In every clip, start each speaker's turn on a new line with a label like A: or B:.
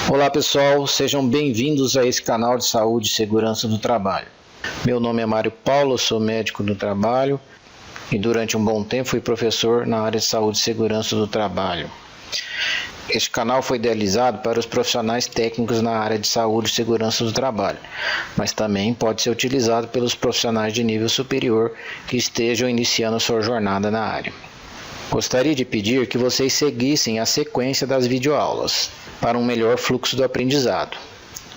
A: Olá pessoal, sejam bem-vindos a esse canal de saúde e segurança do trabalho. Meu nome é Mário Paulo, sou médico do trabalho e durante um bom tempo fui professor na área de saúde e segurança do trabalho. Este canal foi idealizado para os profissionais técnicos na área de saúde e segurança do trabalho, mas também pode ser utilizado pelos profissionais de nível superior que estejam iniciando sua jornada na área. Gostaria de pedir que vocês seguissem a sequência das videoaulas para um melhor fluxo do aprendizado.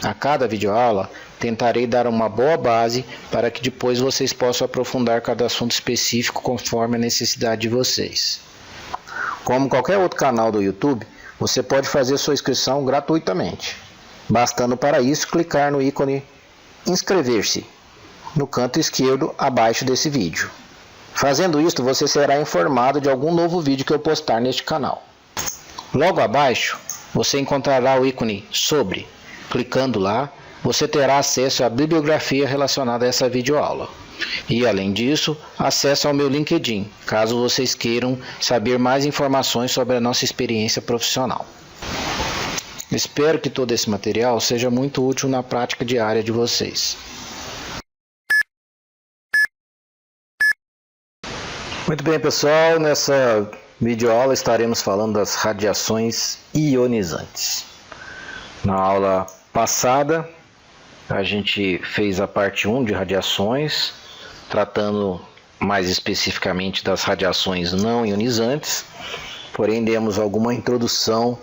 A: A cada videoaula, tentarei dar uma boa base para que depois vocês possam aprofundar cada assunto específico conforme a necessidade de vocês. Como qualquer outro canal do YouTube, você pode fazer sua inscrição gratuitamente, bastando para isso clicar no ícone inscrever-se no canto esquerdo abaixo desse vídeo. Fazendo isto, você será informado de algum novo vídeo que eu postar neste canal. Logo abaixo, você encontrará o ícone sobre. Clicando lá, você terá acesso à bibliografia relacionada a essa videoaula. E, além disso, acesso ao meu LinkedIn, caso vocês queiram saber mais informações sobre a nossa experiência profissional. Espero que todo esse material seja muito útil na prática diária de vocês. Muito bem, pessoal, nessa videoaula estaremos falando das radiações ionizantes. Na aula passada, a gente fez a parte 1 de radiações, tratando mais especificamente das radiações não ionizantes, porém demos alguma introdução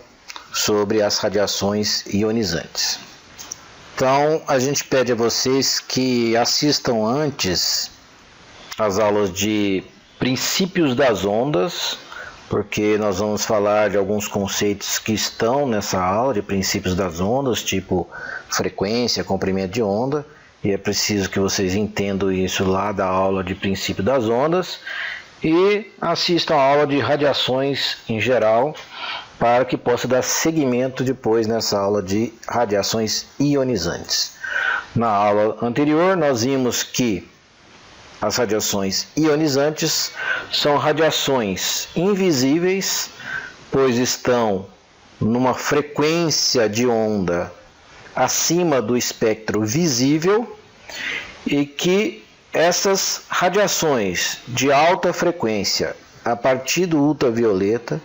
A: sobre as radiações ionizantes. Então, a gente pede a vocês que assistam antes as aulas de princípios das ondas, porque nós vamos falar de alguns conceitos que estão nessa aula de princípios das ondas, tipo frequência, comprimento de onda, e é preciso que vocês entendam isso lá da aula de princípio das ondas, e assistam a aula de radiações em geral, para que possa dar seguimento depois nessa aula de radiações ionizantes. Na aula anterior, nós vimos que as radiações ionizantes são radiações invisíveis, pois estão numa frequência de onda acima do espectro visível e que essas radiações de alta frequência a partir do ultravioleta,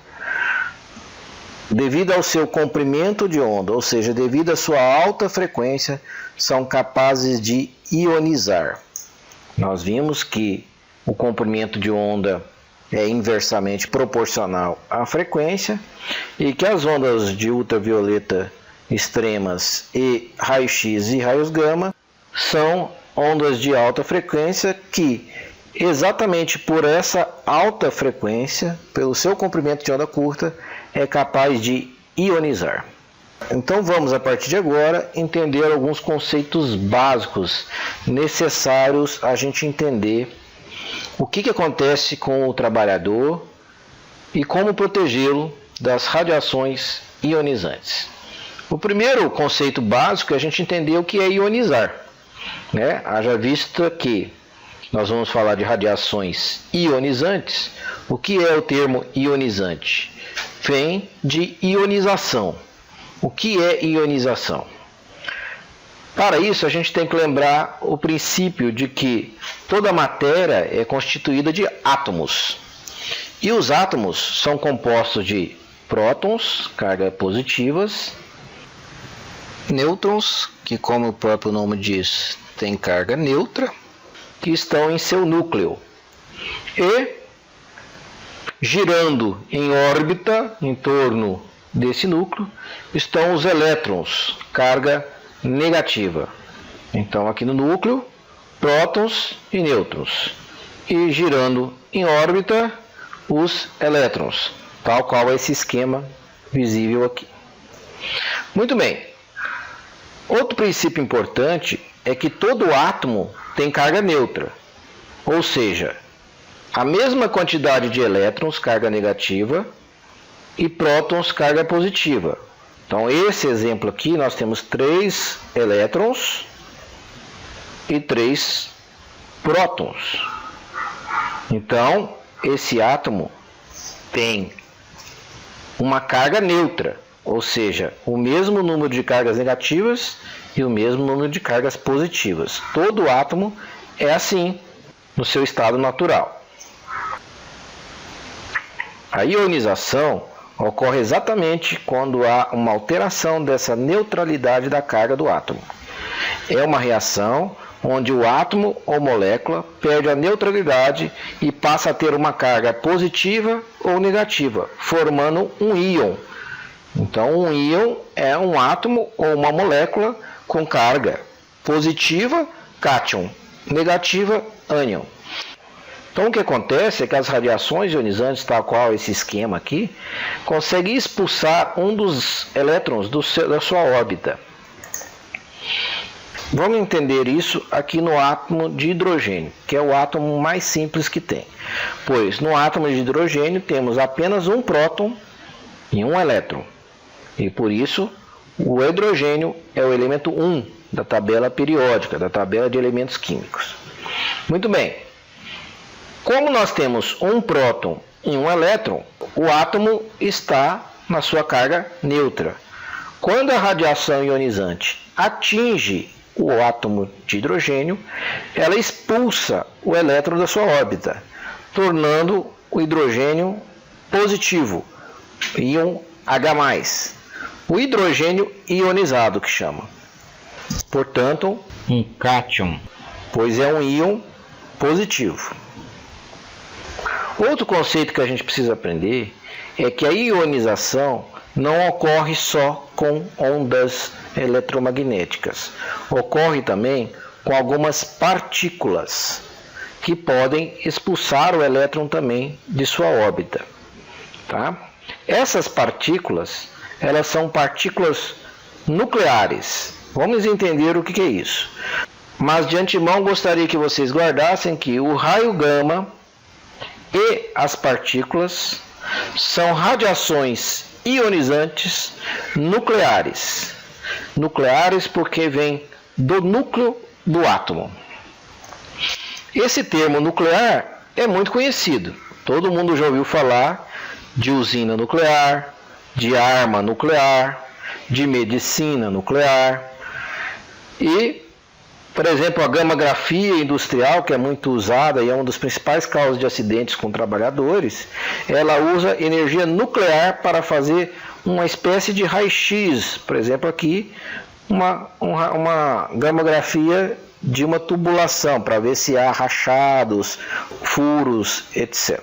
A: devido ao seu comprimento de onda, ou seja, devido à sua alta frequência, são capazes de ionizar. Nós vimos que o comprimento de onda é inversamente proporcional à frequência e que as ondas de ultravioleta extremas e raio-x e raios gama são ondas de alta frequência que, exatamente por essa alta frequência, pelo seu comprimento de onda curta, é capaz de ionizar. Então vamos, a partir de agora, entender alguns conceitos básicos necessários a gente entender o que acontece com o trabalhador e como protegê-lo das radiações ionizantes. O primeiro conceito básico é a gente entender o que é ionizar, né? Haja vista que nós vamos falar de radiações ionizantes. O que é o termo ionizante? Vem de ionização. O que é ionização? Para isso, a gente tem que lembrar o princípio de que toda matéria é constituída de átomos. E os átomos são compostos de prótons, cargas positivas, nêutrons, que como o próprio nome diz, tem carga neutra, que estão em seu núcleo. E, girando em órbita em torno desse núcleo, estão os elétrons, carga negativa. Então, aqui no núcleo, prótons e nêutrons. E girando em órbita, os elétrons, tal qual esse esquema visível aqui. Muito bem. Outro princípio importante é que todo átomo tem carga neutra, ou seja, a mesma quantidade de elétrons, carga negativa, e prótons, carga positiva. Então, esse exemplo aqui, nós temos 3 elétrons e 3 prótons. Então, esse átomo tem uma carga neutra, ou seja, o mesmo número de cargas negativas e o mesmo número de cargas positivas. Todo átomo é assim no seu estado natural. A ionização ocorre exatamente quando há uma alteração dessa neutralidade da carga do átomo. É uma reação onde o átomo ou molécula perde a neutralidade e passa a ter uma carga positiva ou negativa, formando um íon. Então, um íon é um átomo ou uma molécula com carga positiva, cátion, negativa, ânion. Então, o que acontece é que as radiações ionizantes, tal qual esse esquema aqui, conseguem expulsar um dos elétrons da sua órbita. Vamos entender isso aqui no átomo de hidrogênio, que é o átomo mais simples que tem. Pois no átomo de hidrogênio temos apenas um próton e um elétron. E por isso o hidrogênio é o elemento 1 da tabela periódica, da tabela de elementos químicos. Muito bem. Como nós temos um próton e um elétron, o átomo está na sua carga neutra. Quando a radiação ionizante atinge o átomo de hidrogênio, ela expulsa o elétron da sua órbita, tornando o hidrogênio positivo, íon H+, o hidrogênio ionizado que chama. Portanto, um cátion, pois é um íon positivo. Outro conceito que a gente precisa aprender é que a ionização não ocorre só com ondas eletromagnéticas. Ocorre também com algumas partículas que podem expulsar o elétron também de sua órbita. Tá? Essas partículas, elas são partículas nucleares. Vamos entender o que é isso. Mas de antemão gostaria que vocês guardassem que o raio gama e as partículas são radiações ionizantes nucleares. Nucleares porque vem do núcleo do átomo. Esse termo nuclear é muito conhecido. Todo mundo já ouviu falar de usina nuclear, de arma nuclear, de medicina nuclear. E, por exemplo, a gamografia industrial, que é muito usada e é uma das principais causas de acidentes com trabalhadores, ela usa energia nuclear para fazer uma espécie de raio-x. Por exemplo, aqui, uma gamografia de uma tubulação, para ver se há rachados, furos, etc.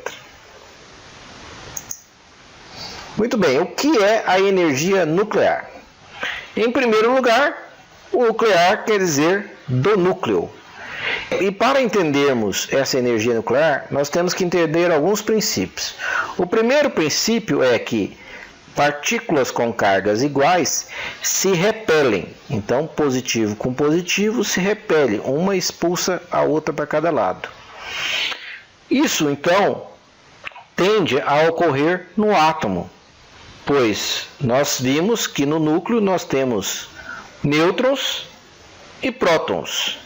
A: Muito bem, o que é a energia nuclear? Em primeiro lugar, o nuclear quer dizer do núcleo. E para entendermos essa energia nuclear, nós temos que entender alguns princípios. O primeiro princípio é que partículas com cargas iguais se repelem. Então, positivo com positivo se repele, uma expulsa a outra para cada lado. Isso, então, tende a ocorrer no átomo, pois nós vimos que no núcleo nós temos nêutrons e prótons.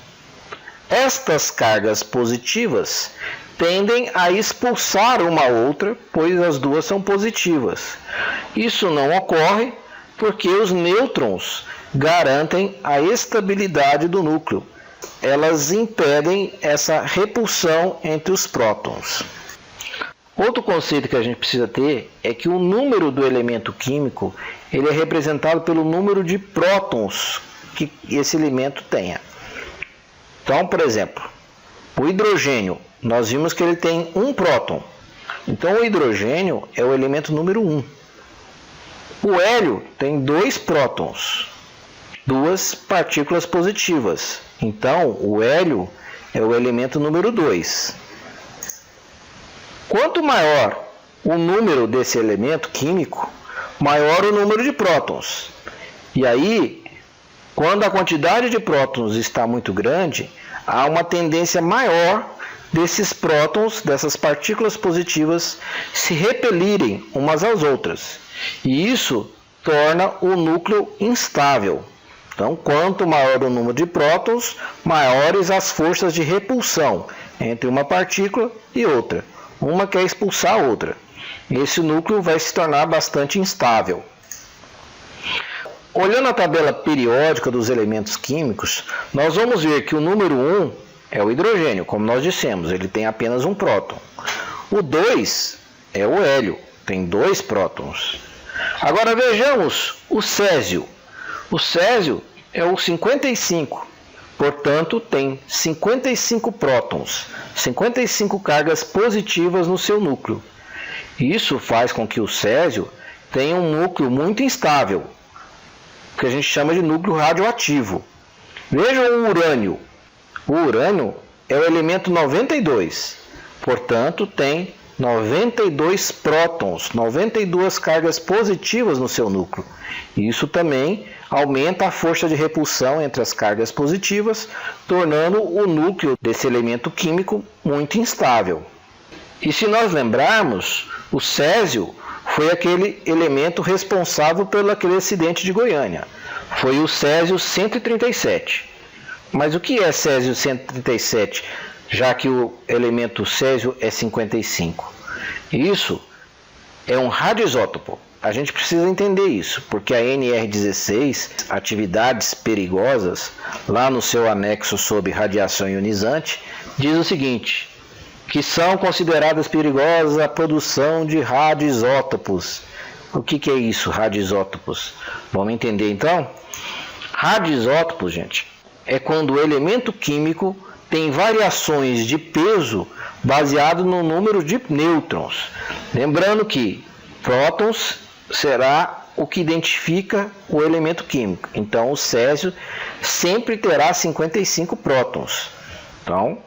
A: Estas cargas positivas tendem a expulsar uma outra, pois as duas são positivas. Isso não ocorre porque os nêutrons garantem a estabilidade do núcleo. Elas impedem essa repulsão entre os prótons. Outro conceito que a gente precisa ter é que o número do elemento químico ele é representado pelo número de prótons que esse elemento tenha. Então, por exemplo, o hidrogênio, nós vimos que ele tem um próton. Então, o hidrogênio é o elemento número 1. O hélio tem 2 prótons, 2 partículas positivas. Então, o hélio é o elemento número 2. Quanto maior o número desse elemento químico, maior o número de prótons. E aí, quando a quantidade de prótons está muito grande, há uma tendência maior desses prótons, dessas partículas positivas, se repelirem umas às outras. E isso torna o núcleo instável. Então, quanto maior o número de prótons, maiores as forças de repulsão entre uma partícula e outra. Uma quer expulsar a outra. Esse núcleo vai se tornar bastante instável. olhando a tabela periódica dos elementos químicos, nós vamos ver que o número 1 é o hidrogênio, como nós dissemos, ele tem apenas um próton. O 2 é o hélio, tem 2 prótons. Agora vejamos o césio. O césio é o 55, portanto tem 55 prótons, 55 cargas positivas no seu núcleo. Isso faz com que o césio tenha um núcleo muito instável, que a gente chama de núcleo radioativo. Vejam o urânio. O urânio é o elemento 92, portanto tem 92 prótons, 92 cargas positivas no seu núcleo. Isso também aumenta a força de repulsão entre as cargas positivas, tornando o núcleo desse elemento químico muito instável. E se nós lembrarmos, o césio foi aquele elemento responsável pelo aquele acidente de Goiânia. Foi o césio 137. Mas o que é césio 137, já que o elemento césio é 55? Isso é um radioisótopo. A gente precisa entender isso, porque a NR16, atividades perigosas, lá no seu anexo sobre radiação ionizante, diz o seguinte, que são consideradas perigosas a produção de radioisótopos. O que é isso, radioisótopos? Vamos entender então? Radioisótopos, gente, é quando o elemento químico tem variações de peso baseado no número de nêutrons. Lembrando que prótons será o que identifica o elemento químico. Então, o césio sempre terá 55 prótons. Então,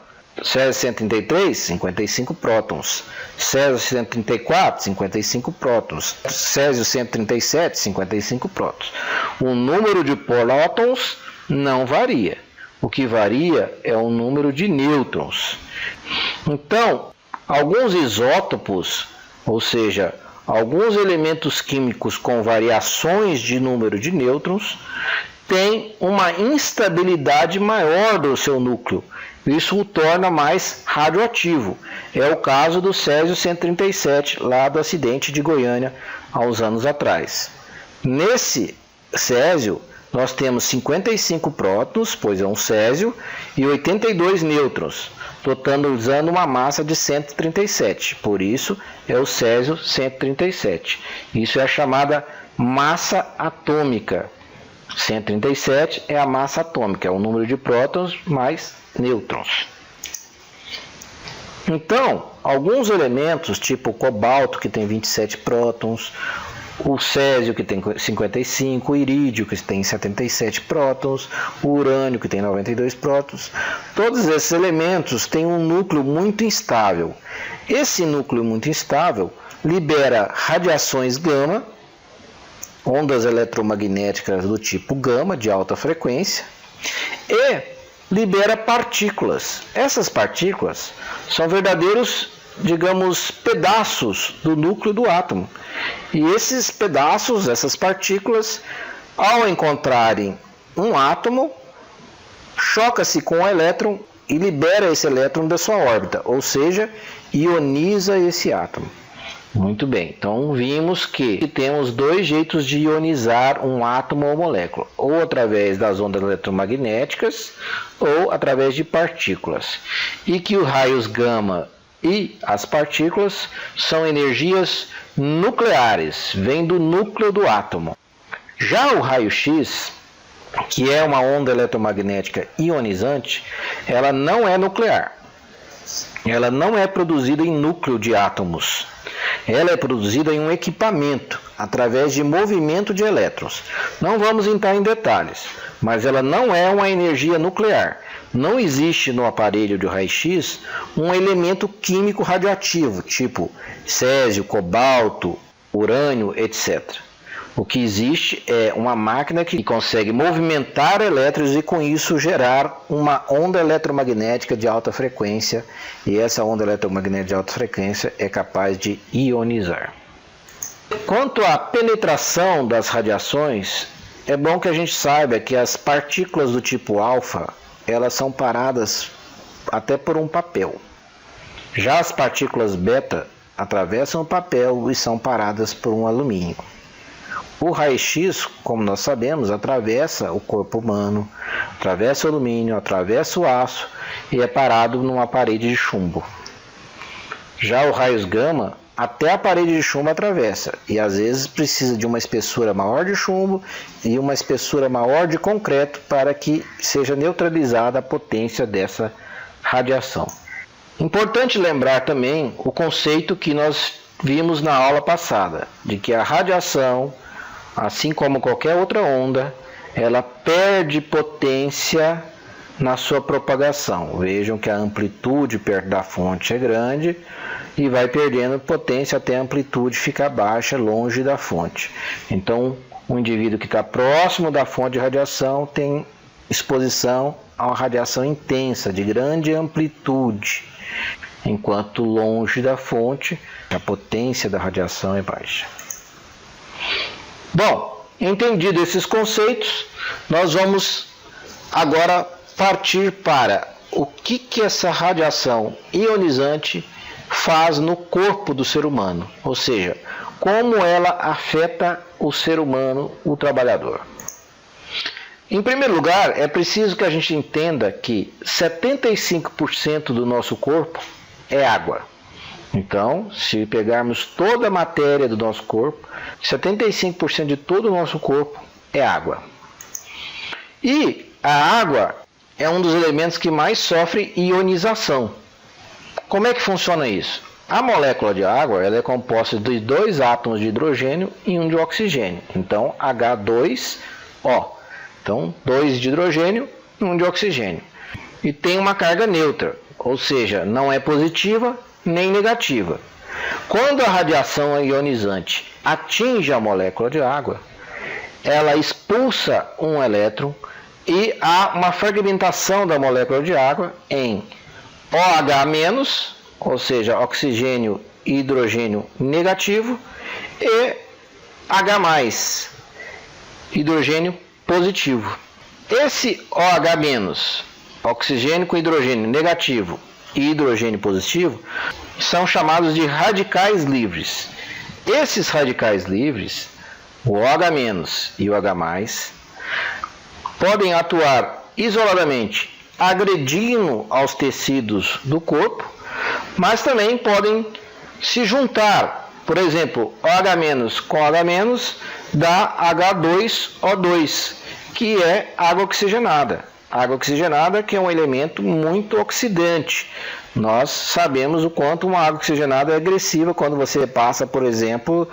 A: césio 133, 55 prótons. Césio 134, 55 prótons. Césio 137, 55 prótons. O número de prótons não varia. O que varia é o número de nêutrons. Então, alguns isótopos, ou seja, alguns elementos químicos com variações de número de nêutrons, têm uma instabilidade maior do seu núcleo. Isso o torna mais radioativo. É o caso do césio 137, lá do acidente de Goiânia, há uns anos atrás. Nesse césio, nós temos 55 prótons, pois é um césio, e 82 nêutrons, totalizando uma massa de 137. Por isso, é o césio 137. Isso é a chamada massa atômica. 137 é a massa atômica, é o número de prótons mais nêutrons. Então, alguns elementos, tipo o cobalto, que tem 27 prótons, o césio, que tem 55, o irídio, que tem 77 prótons, o urânio, que tem 92 prótons. Todos esses elementos têm um núcleo muito instável. Esse núcleo muito instável libera radiações gama, ondas eletromagnéticas do tipo gama, de alta frequência, e libera partículas. Essas partículas são verdadeiros, digamos, pedaços do núcleo do átomo. E esses pedaços, essas partículas, ao encontrarem um átomo, choca-se com o elétron e libera esse elétron da sua órbita, ou seja, ioniza esse átomo. Muito bem, então vimos que temos dois jeitos de ionizar um átomo ou molécula, ou através das ondas eletromagnéticas, ou através de partículas. E que os raios gama e as partículas são energias nucleares, vêm do núcleo do átomo. Já o raio-x, que é uma onda eletromagnética ionizante, ela não é nuclear. Ela não é produzida em núcleo de átomos. Ela é produzida em um equipamento, através de movimento de elétrons. Não vamos entrar em detalhes, mas ela não é uma energia nuclear. Não existe no aparelho de raio-x um elemento químico radioativo, tipo césio, cobalto, urânio, etc. O que existe é uma máquina que consegue movimentar elétrons e com isso gerar uma onda eletromagnética de alta frequência, e essa onda eletromagnética de alta frequência é capaz de ionizar. Quanto à penetração das radiações, é bom que a gente saiba que as partículas do tipo alfa, elas são paradas até por um papel. Já as partículas beta atravessam o papel e são paradas por um alumínio. O raio-x, como nós sabemos, atravessa o corpo humano, atravessa o alumínio, atravessa o aço e é parado numa parede de chumbo. Já o raios gama, até a parede de chumbo atravessa e às vezes precisa de uma espessura maior de chumbo e uma espessura maior de concreto para que seja neutralizada a potência dessa radiação. Importante lembrar também o conceito que nós vimos na aula passada, de que a radiação, assim como qualquer outra onda, ela perde potência na sua propagação. Vejam que a amplitude perto da fonte é grande e vai perdendo potência até a amplitude ficar baixa, longe da fonte. Então, o indivíduo que está próximo da fonte de radiação tem exposição a uma radiação intensa, de grande amplitude, enquanto longe da fonte, a potência da radiação é baixa. Bom, entendido esses conceitos, nós vamos agora partir para o que essa radiação ionizante faz no corpo do ser humano, ou seja, como ela afeta o ser humano, o trabalhador. Em primeiro lugar, é preciso que a gente entenda que 75% do nosso corpo é água. Então, se pegarmos toda a matéria do nosso corpo, 75% de todo o nosso corpo é água. E a água é um dos elementos que mais sofre ionização. Como é que funciona isso? A molécula de água ela é composta de 2 átomos de hidrogênio e 1 de oxigênio. Então, H2O. Então, 2 de hidrogênio e 1 de oxigênio. E tem uma carga neutra, ou seja, não é positiva nem negativa. Quando a radiação ionizante atinge a molécula de água, ela expulsa um elétron e há uma fragmentação da molécula de água em OH-, ou seja, oxigênio e hidrogênio negativo, e H+, hidrogênio positivo. Esse OH-, oxigênio com hidrogênio negativo e hidrogênio positivo, são chamados de radicais livres. Esses radicais livres, o OH- e o H+, podem atuar isoladamente, agredindo aos tecidos do corpo, mas também podem se juntar. Por exemplo, OH- com OH- dá H2O2, que é água oxigenada. Água oxigenada que é um elemento muito oxidante. Nós sabemos o quanto uma água oxigenada é agressiva quando você passa, por exemplo,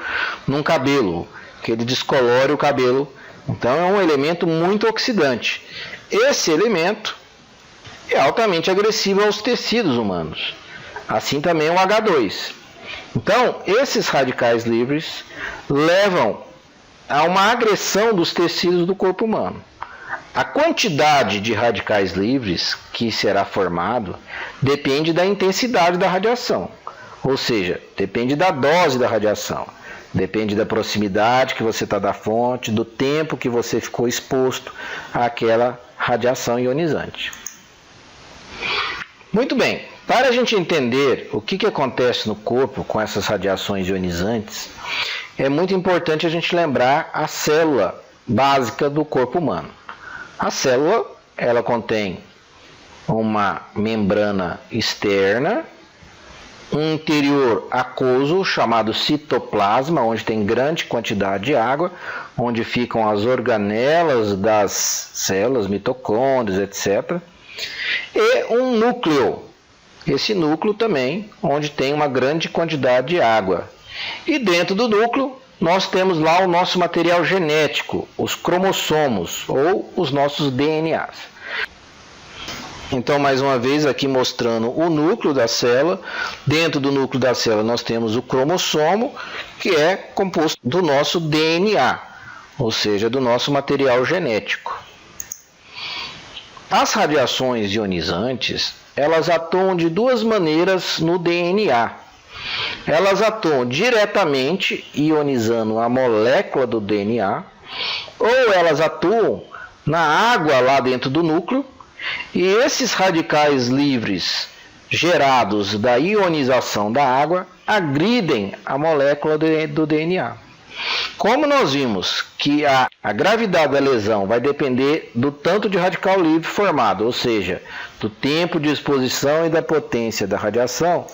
A: num cabelo, que ele descolore o cabelo. Então é um elemento muito oxidante. Esse elemento é altamente agressivo aos tecidos humanos. Assim também o H2. Então, esses radicais livres levam a uma agressão dos tecidos do corpo humano. A quantidade de radicais livres que será formado depende da intensidade da radiação, ou seja, depende da dose da radiação, depende da proximidade que você está da fonte, do tempo que você ficou exposto àquela radiação ionizante. Muito bem, para a gente entender o que acontece no corpo com essas radiações ionizantes, é muito importante a gente lembrar a célula básica do corpo humano. A célula, ela contém uma membrana externa, um interior aquoso chamado citoplasma, onde tem grande quantidade de água, onde ficam as organelas das células, mitocôndrios, etc. E um núcleo, esse núcleo também, onde tem uma grande quantidade de água. E dentro do núcleo, nós temos lá o nosso material genético, os cromossomos ou os nossos DNAs. Então, mais uma vez, aqui mostrando o núcleo da célula. Dentro do núcleo da célula nós temos o cromossomo, que é composto do nosso DNA, ou seja, do nosso material genético. As radiações ionizantes, elas atuam de 2 maneiras no DNA. Elas atuam diretamente ionizando a molécula do DNA, ou elas atuam na água lá dentro do núcleo, e esses radicais livres gerados da ionização da água agridem a molécula do DNA. Como nós vimos que a gravidade da lesão vai depender do tanto de radical livre formado, ou seja, do tempo de exposição e da potência da radiação,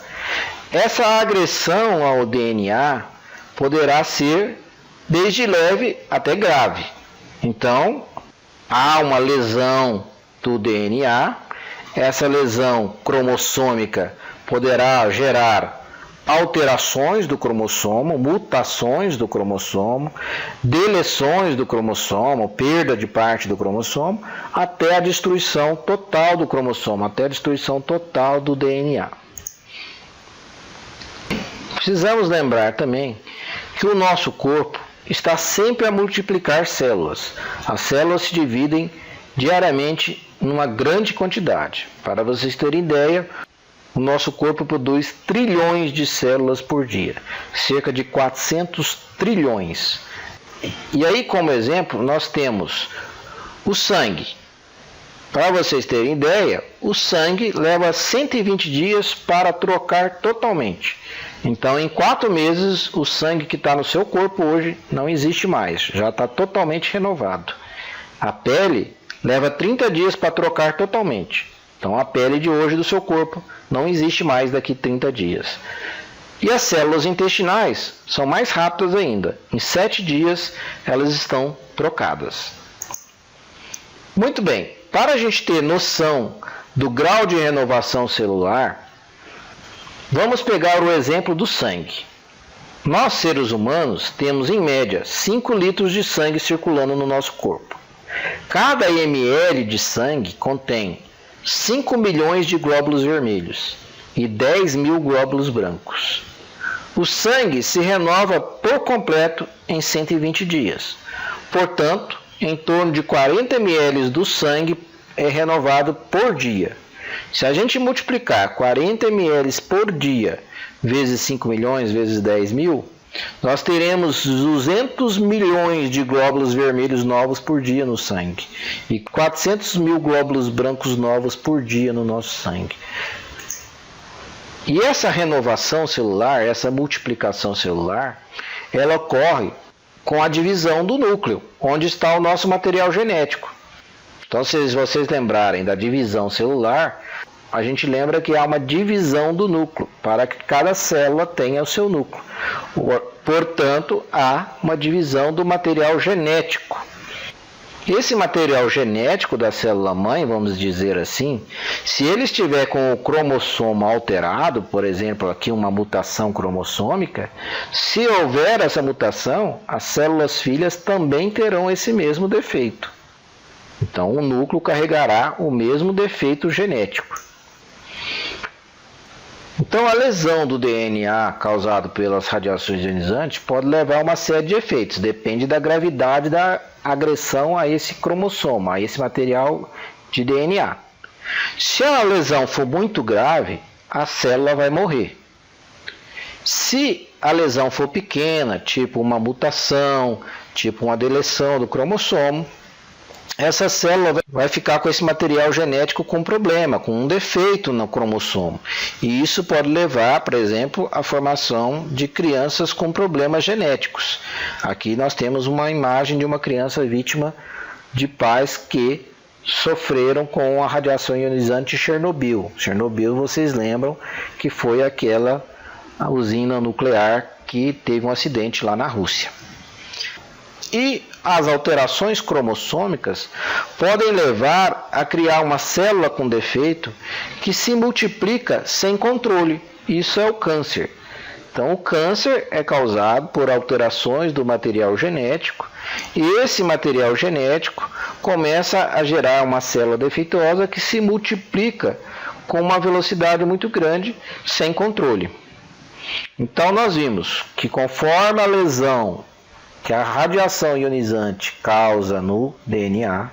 A: essa agressão ao DNA poderá ser desde leve até grave. Então, há uma lesão do DNA, essa lesão cromossômica poderá gerar alterações do cromossomo, mutações do cromossomo, deleções do cromossomo, perda de parte do cromossomo, até a destruição total do cromossomo, até a destruição total do DNA. Precisamos lembrar também que o nosso corpo está sempre a multiplicar células. As células se dividem diariamente numa grande quantidade. Para vocês terem ideia, o nosso corpo produz trilhões de células por dia, cerca de 400 trilhões. E aí, como exemplo, nós temos o sangue. Para vocês terem ideia, o sangue leva 120 dias para trocar totalmente. Então, em 4 meses, o sangue que está no seu corpo hoje não existe mais, já está totalmente renovado. A pele leva 30 dias para trocar totalmente. Então, a pele de hoje do seu corpo não existe mais daqui 30 dias. E as células intestinais são mais rápidas ainda. Em 7 dias, elas estão trocadas. Muito bem, para a gente ter noção do grau de renovação celular, vamos pegar o exemplo do sangue. Nós, seres humanos, temos em média 5 litros de sangue circulando no nosso corpo. Cada ml de sangue contém 5 milhões de glóbulos vermelhos e 10 mil glóbulos brancos. O sangue se renova por completo em 120 dias. Portanto, em torno de 40 ml do sangue é renovado por dia. Se a gente multiplicar 40 ml por dia vezes 5 milhões vezes 10 mil, nós teremos 200 milhões de glóbulos vermelhos novos por dia no sangue e 400 mil glóbulos brancos novos por dia no nosso sangue. E essa renovação celular, essa multiplicação celular, ela ocorre com a divisão do núcleo, onde está o nosso material genético. Então, se vocês lembrarem da divisão celular, a gente lembra que há uma divisão do núcleo, para que cada célula tenha o seu núcleo. Portanto, há uma divisão do material genético. Esse material genético da célula-mãe, vamos dizer assim, se ele estiver com o cromossomo alterado, por exemplo, aqui uma mutação cromossômica, se houver essa mutação, as células filhas também terão esse mesmo defeito. Então, o núcleo carregará o mesmo defeito genético. Então, a lesão do DNA causada pelas radiações ionizantes pode levar a uma série de efeitos, depende da gravidade da agressão a esse cromossomo, a esse material de DNA. Se a lesão for muito grave, a célula vai morrer. Se a lesão for pequena, tipo uma mutação, tipo uma deleção do cromossomo, essa célula vai ficar com esse material genético com problema, com um defeito no cromossomo. E isso pode levar, por exemplo, à formação de crianças com problemas genéticos. Aqui nós temos uma imagem de uma criança vítima de pais que sofreram com a radiação ionizante de Chernobyl. Chernobyl, vocês lembram que foi aquela usina nuclear que teve um acidente lá na Rússia. E as alterações cromossômicas podem levar a criar uma célula com defeito que se multiplica sem controle. Isso é o câncer. Então, o câncer é causado por alterações do material genético e esse material genético começa a gerar uma célula defeituosa que se multiplica com uma velocidade muito grande sem controle. Então, nós vimos que conforme a lesão que a radiação ionizante causa no DNA,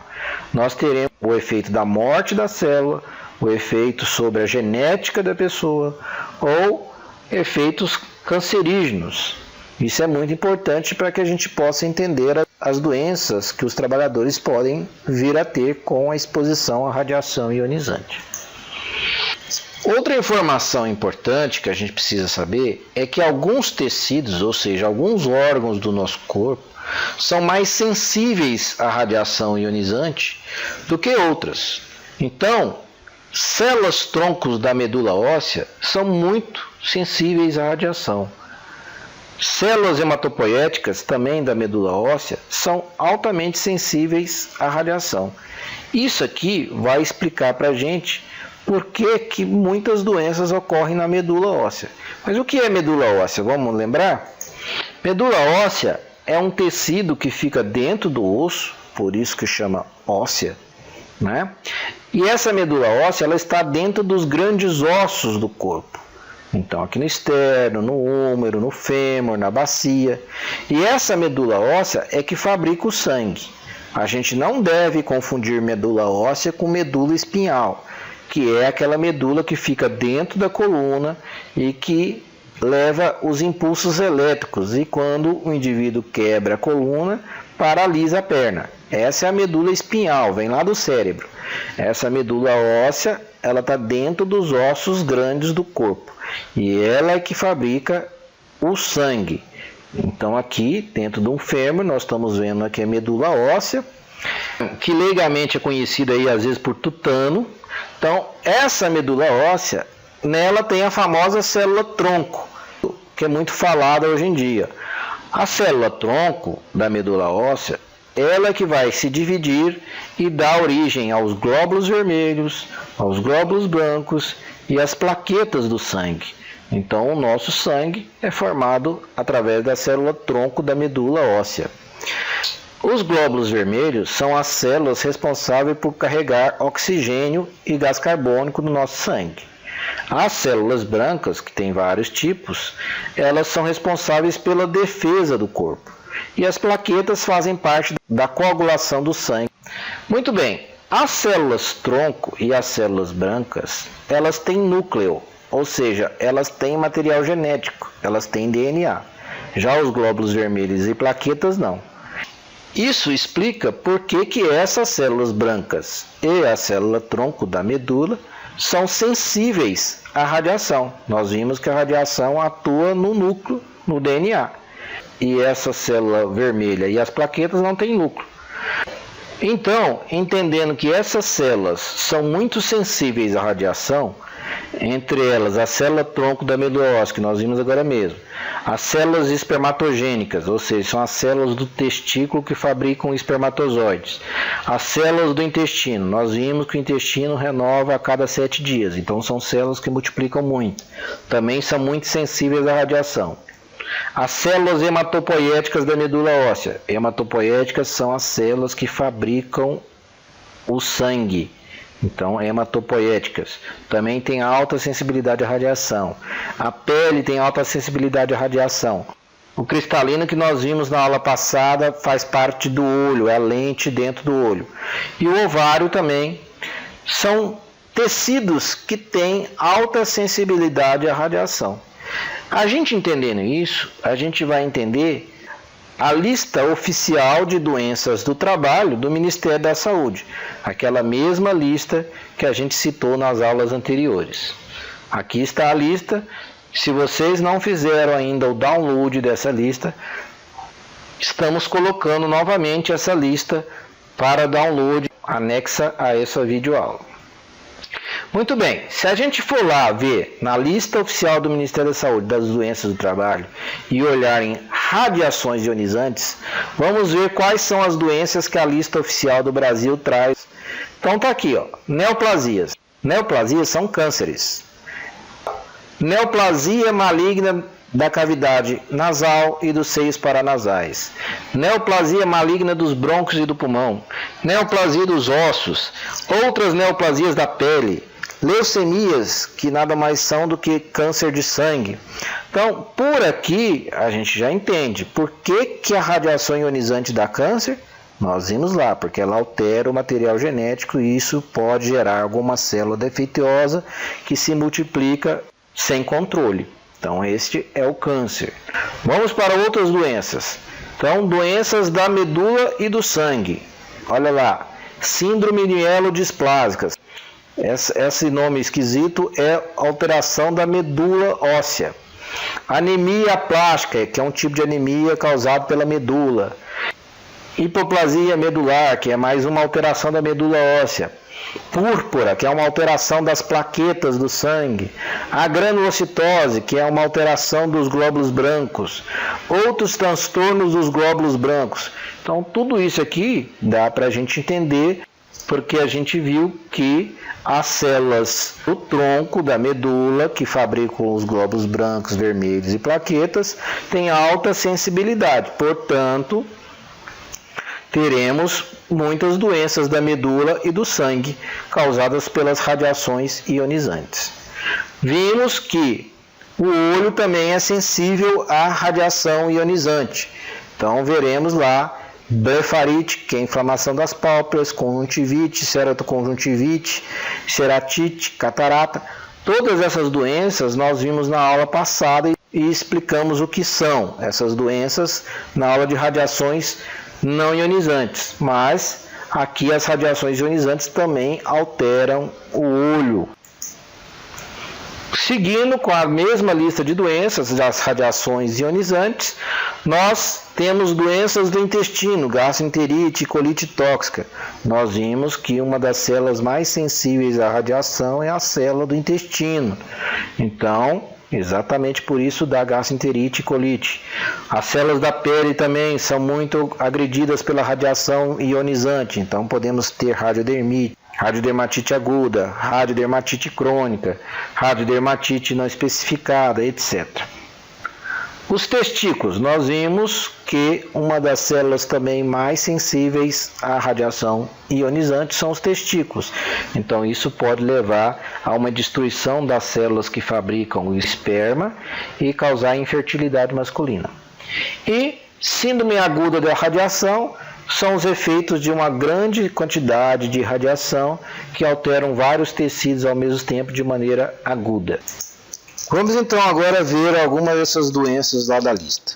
A: nós teremos o efeito da morte da célula, o efeito sobre a genética da pessoa ou efeitos cancerígenos. Isso é muito importante para que a gente possa entender as doenças que os trabalhadores podem vir a ter com a exposição à radiação ionizante. Outra informação importante que a gente precisa saber é que alguns tecidos, ou seja, alguns órgãos do nosso corpo, são mais sensíveis à radiação ionizante do que outras. Então, células troncos da medula óssea são muito sensíveis à radiação. Células hematopoéticas, também da medula óssea, são altamente sensíveis à radiação. Isso aqui vai explicar para a gente por que muitas doenças ocorrem na medula óssea. Mas o que é medula óssea? Vamos lembrar? Medula óssea é um tecido que fica dentro do osso, por isso que chama óssea, né? E essa medula óssea ela está dentro dos grandes ossos do corpo. Então, aqui no externo, no úmero, no fêmur, na bacia. E essa medula óssea é que fabrica o sangue. A gente não deve confundir medula óssea com medula espinhal, que é aquela medula que fica dentro da coluna e que leva os impulsos elétricos. E quando o indivíduo quebra a coluna, paralisa a perna. Essa é a medula espinhal, vem lá do cérebro. Essa medula óssea, ela está dentro dos ossos grandes do corpo. E ela é que fabrica o sangue. Então aqui, dentro de um fêmur, nós estamos vendo aqui a medula óssea, que leigamente é conhecida aí às vezes por tutano. Então, essa medula óssea, nela tem a famosa célula tronco, que é muito falada hoje em dia. A célula tronco da medula óssea, ela é que vai se dividir e dar origem aos glóbulos vermelhos, aos glóbulos brancos e às plaquetas do sangue. Então, o nosso sangue é formado através da célula tronco da medula óssea. Os glóbulos vermelhos são as células responsáveis por carregar oxigênio e gás carbônico no nosso sangue. As células brancas, que tem vários tipos, elas são responsáveis pela defesa do corpo. E as plaquetas fazem parte da coagulação do sangue. Muito bem, as células tronco e as células brancas, elas têm núcleo, ou seja, elas têm material genético, elas têm DNA. Já os glóbulos vermelhos e plaquetas não. Isso explica por que essas células brancas e a célula tronco da medula são sensíveis à radiação. Nós vimos que a radiação atua no núcleo, no DNA. E essa célula vermelha e as plaquetas não têm núcleo. Então, entendendo que essas células são muito sensíveis à radiação, entre elas a célula tronco da medula óssea, que nós vimos agora mesmo, as células espermatogênicas, ou seja, são as células do testículo que fabricam espermatozoides, as células do intestino, nós vimos que o intestino renova a cada 7 dias, então são células que multiplicam muito, também são muito sensíveis à radiação. As células hematopoéticas da medula óssea. Hematopoéticas são as células que fabricam o sangue. Então, hematopoéticas. Também tem alta sensibilidade à radiação. A pele tem alta sensibilidade à radiação. O cristalino que nós vimos na aula passada faz parte do olho, é a lente dentro do olho. E o ovário também são tecidos que têm alta sensibilidade à radiação. A gente entendendo isso, a gente vai entender a lista oficial de doenças do trabalho do Ministério da Saúde, aquela mesma lista que a gente citou nas aulas anteriores. Aqui está a lista. Se vocês não fizeram ainda o download dessa lista, estamos colocando novamente essa lista para download anexa a essa videoaula. Muito bem, se a gente for lá ver na lista oficial do Ministério da Saúde das doenças do trabalho e olhar em radiações ionizantes, vamos ver quais são as doenças que a lista oficial do Brasil traz. Então tá aqui, ó, neoplasias. Neoplasias são cânceres. Neoplasia maligna da cavidade nasal e dos seios paranasais. Neoplasia maligna dos brônquios e do pulmão. Neoplasia dos ossos. Outras neoplasias da pele. Leucemias, que nada mais são do que câncer de sangue. Então, por aqui, a gente já entende por que a radiação ionizante dá câncer. Nós vimos lá, porque ela altera o material genético e isso pode gerar alguma célula defeituosa que se multiplica sem controle. Então, este é o câncer. Vamos para outras doenças. Então, doenças da medula e do sangue. Olha lá, síndrome mielodisplásica. Esse nome esquisito é alteração da medula óssea. Anemia plástica, que é um tipo de anemia causado pela medula. Hipoplasia medular, que é mais uma alteração da medula óssea. Púrpura, que é uma alteração das plaquetas do sangue. A granulocitose, que é uma alteração dos glóbulos brancos. Outros transtornos dos glóbulos brancos. Então, tudo isso aqui dá para a gente entender, porque a gente viu que as células do tronco da medula, que fabricam os glóbulos brancos, vermelhos e plaquetas, têm alta sensibilidade. Portanto, teremos muitas doenças da medula e do sangue causadas pelas radiações ionizantes. Vimos que o olho também é sensível à radiação ionizante. Então, veremos lá blefarite, que é a inflamação das pálpebras, conjuntivite, ceratoconjuntivite, ceratite, catarata. Todas essas doenças nós vimos na aula passada e explicamos o que são essas doenças na aula de radiações não ionizantes. Mas aqui as radiações ionizantes também alteram o olho. Seguindo com a mesma lista de doenças das radiações ionizantes, nós temos doenças do intestino, gastroenterite e colite tóxica. Nós vimos que uma das células mais sensíveis à radiação é a célula do intestino. Então, exatamente por isso dá gastroenterite e colite. As células da pele também são muito agredidas pela radiação ionizante. Então, podemos ter radiodermite, radiodermatite aguda, radiodermatite crônica, radiodermatite não especificada, etc. Os testículos, nós vimos que uma das células também mais sensíveis à radiação ionizante são os testículos. Então isso pode levar a uma destruição das células que fabricam o esperma e causar infertilidade masculina. E síndrome aguda da radiação são os efeitos de uma grande quantidade de radiação que alteram vários tecidos ao mesmo tempo de maneira aguda. Vamos então agora ver algumas dessas doenças lá da lista.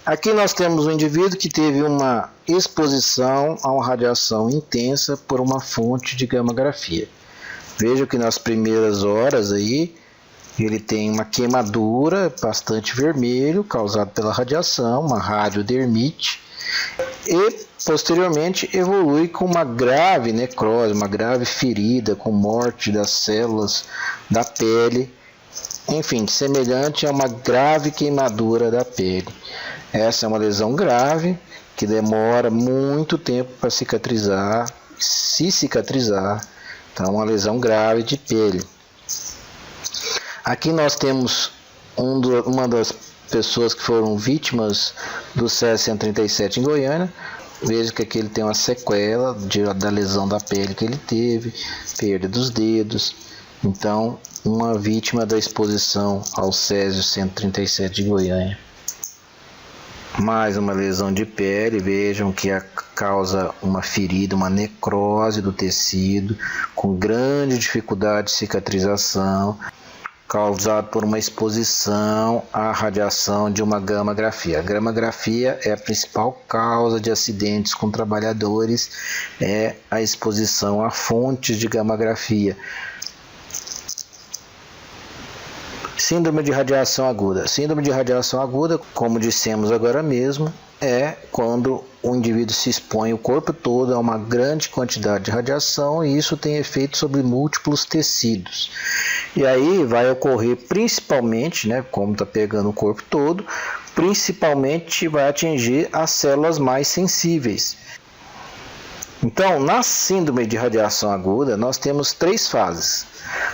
A: Aqui nós temos um indivíduo que teve uma exposição a uma radiação intensa por uma fonte de gamma-grafia. Veja que nas primeiras horas aí ele tem uma queimadura bastante vermelho causada pela radiação, uma radiodermite, e posteriormente evolui com uma grave necrose, uma grave ferida com morte das células da pele. Enfim, semelhante a uma grave queimadura da pele. Essa é uma lesão grave que demora muito tempo para cicatrizar, se cicatrizar. Então, uma lesão grave de pele. Aqui nós temos uma das pessoas que foram vítimas do Césio-137 em Goiânia. Veja que aqui ele tem uma sequela da lesão da pele que ele teve, perda dos dedos. Então, uma vítima da exposição ao Césio-137 de Goiânia. Mais uma lesão de pele, vejam que causa uma ferida, uma necrose do tecido, com grande dificuldade de cicatrização, causado por uma exposição à radiação de uma gamma-grafia. A gamma-grafia é a principal causa de acidentes com trabalhadores, é a exposição a fontes de gamma-grafia. Síndrome de radiação aguda. Síndrome de radiação aguda, como dissemos agora mesmo, é quando o indivíduo se expõe o corpo todo a uma grande quantidade de radiação e isso tem efeito sobre múltiplos tecidos. E aí vai ocorrer principalmente, como está pegando o corpo todo, principalmente vai atingir as células mais sensíveis. Então, na síndrome de radiação aguda, nós temos 3 fases.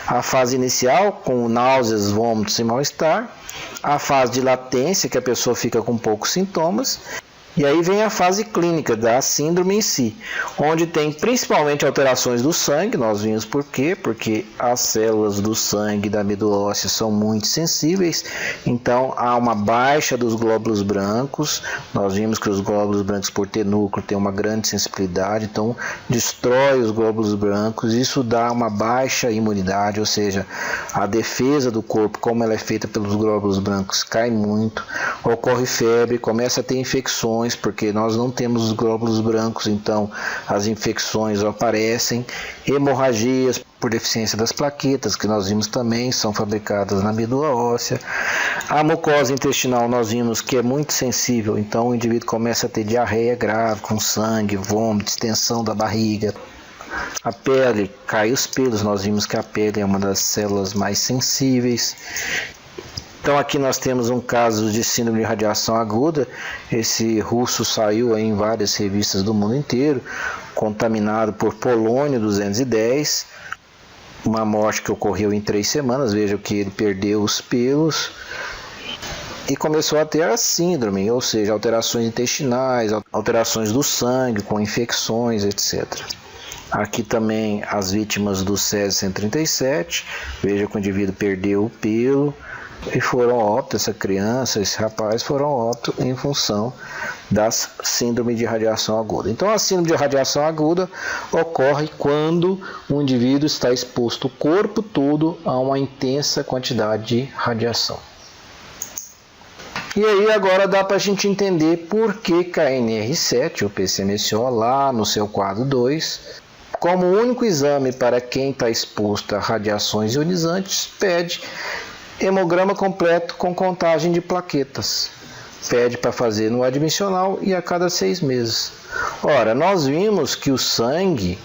A: A fase inicial, com náuseas, vômitos e mal-estar. A fase de latência, que a pessoa fica com poucos sintomas. E aí vem a fase clínica da síndrome em si, onde tem principalmente alterações do sangue. Nós vimos por quê? Porque as células do sangue da medula óssea são muito sensíveis, então há uma baixa dos glóbulos brancos. Nós vimos que os glóbulos brancos, por ter núcleo, têm uma grande sensibilidade, então destrói os glóbulos brancos. Isso dá uma baixa imunidade, ou seja, a defesa do corpo, como ela é feita pelos glóbulos brancos, cai muito. Ocorre febre, começa a ter infecções, porque nós não temos os glóbulos brancos, então as infecções aparecem, hemorragias por deficiência das plaquetas, que nós vimos também, são fabricadas na medula óssea. A mucosa intestinal nós vimos que é muito sensível, então o indivíduo começa a ter diarreia grave, com sangue, vômito, extensão da barriga. A pele, cai os pelos, nós vimos que a pele é uma das células mais sensíveis. Então aqui nós temos um caso de síndrome de radiação aguda. Esse russo saiu em várias revistas do mundo inteiro, contaminado por polônio 210, uma morte que ocorreu em 3 semanas. Veja que ele perdeu os pelos e começou a ter a síndrome, ou seja, alterações intestinais, alterações do sangue, com infecções, etc. Aqui também as vítimas do Césio 137, veja que o indivíduo perdeu o pelo e foram a óbito. Essa criança, esse rapaz foram a óbito em função da síndrome de radiação aguda. Então a síndrome de radiação aguda ocorre quando o indivíduo está exposto o corpo todo a uma intensa quantidade de radiação. E aí agora dá para a gente entender por que a NR7, o PCMSO, lá no seu quadro 2, como único exame para quem está exposto a radiações ionizantes, pede hemograma completo com contagem de plaquetas. Pede para fazer no admissional e a cada 6 meses. Ora, nós vimos que o sangue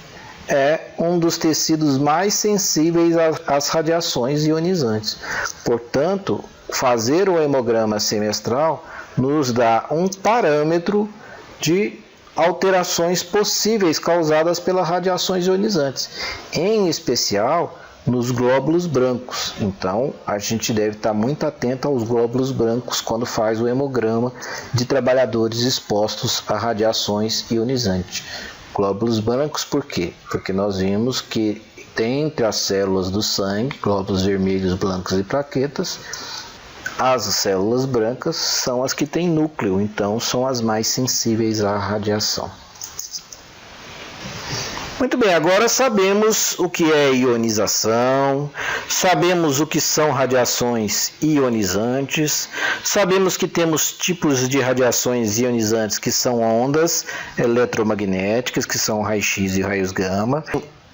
A: é um dos tecidos mais sensíveis às radiações ionizantes. Portanto, fazer o hemograma semestral nos dá um parâmetro de alterações possíveis causadas pelas radiações ionizantes, em especial nos glóbulos brancos. Então, a gente deve estar muito atento aos glóbulos brancos quando faz o hemograma de trabalhadores expostos a radiações ionizantes. Glóbulos brancos por quê? Porque nós vimos que entre as células do sangue, glóbulos vermelhos, brancos e plaquetas, as células brancas são as que têm núcleo, então são as mais sensíveis à radiação. Muito bem, agora sabemos o que é ionização, sabemos o que são radiações ionizantes, sabemos que temos tipos de radiações ionizantes que são ondas eletromagnéticas, que são raio-x e raios gama.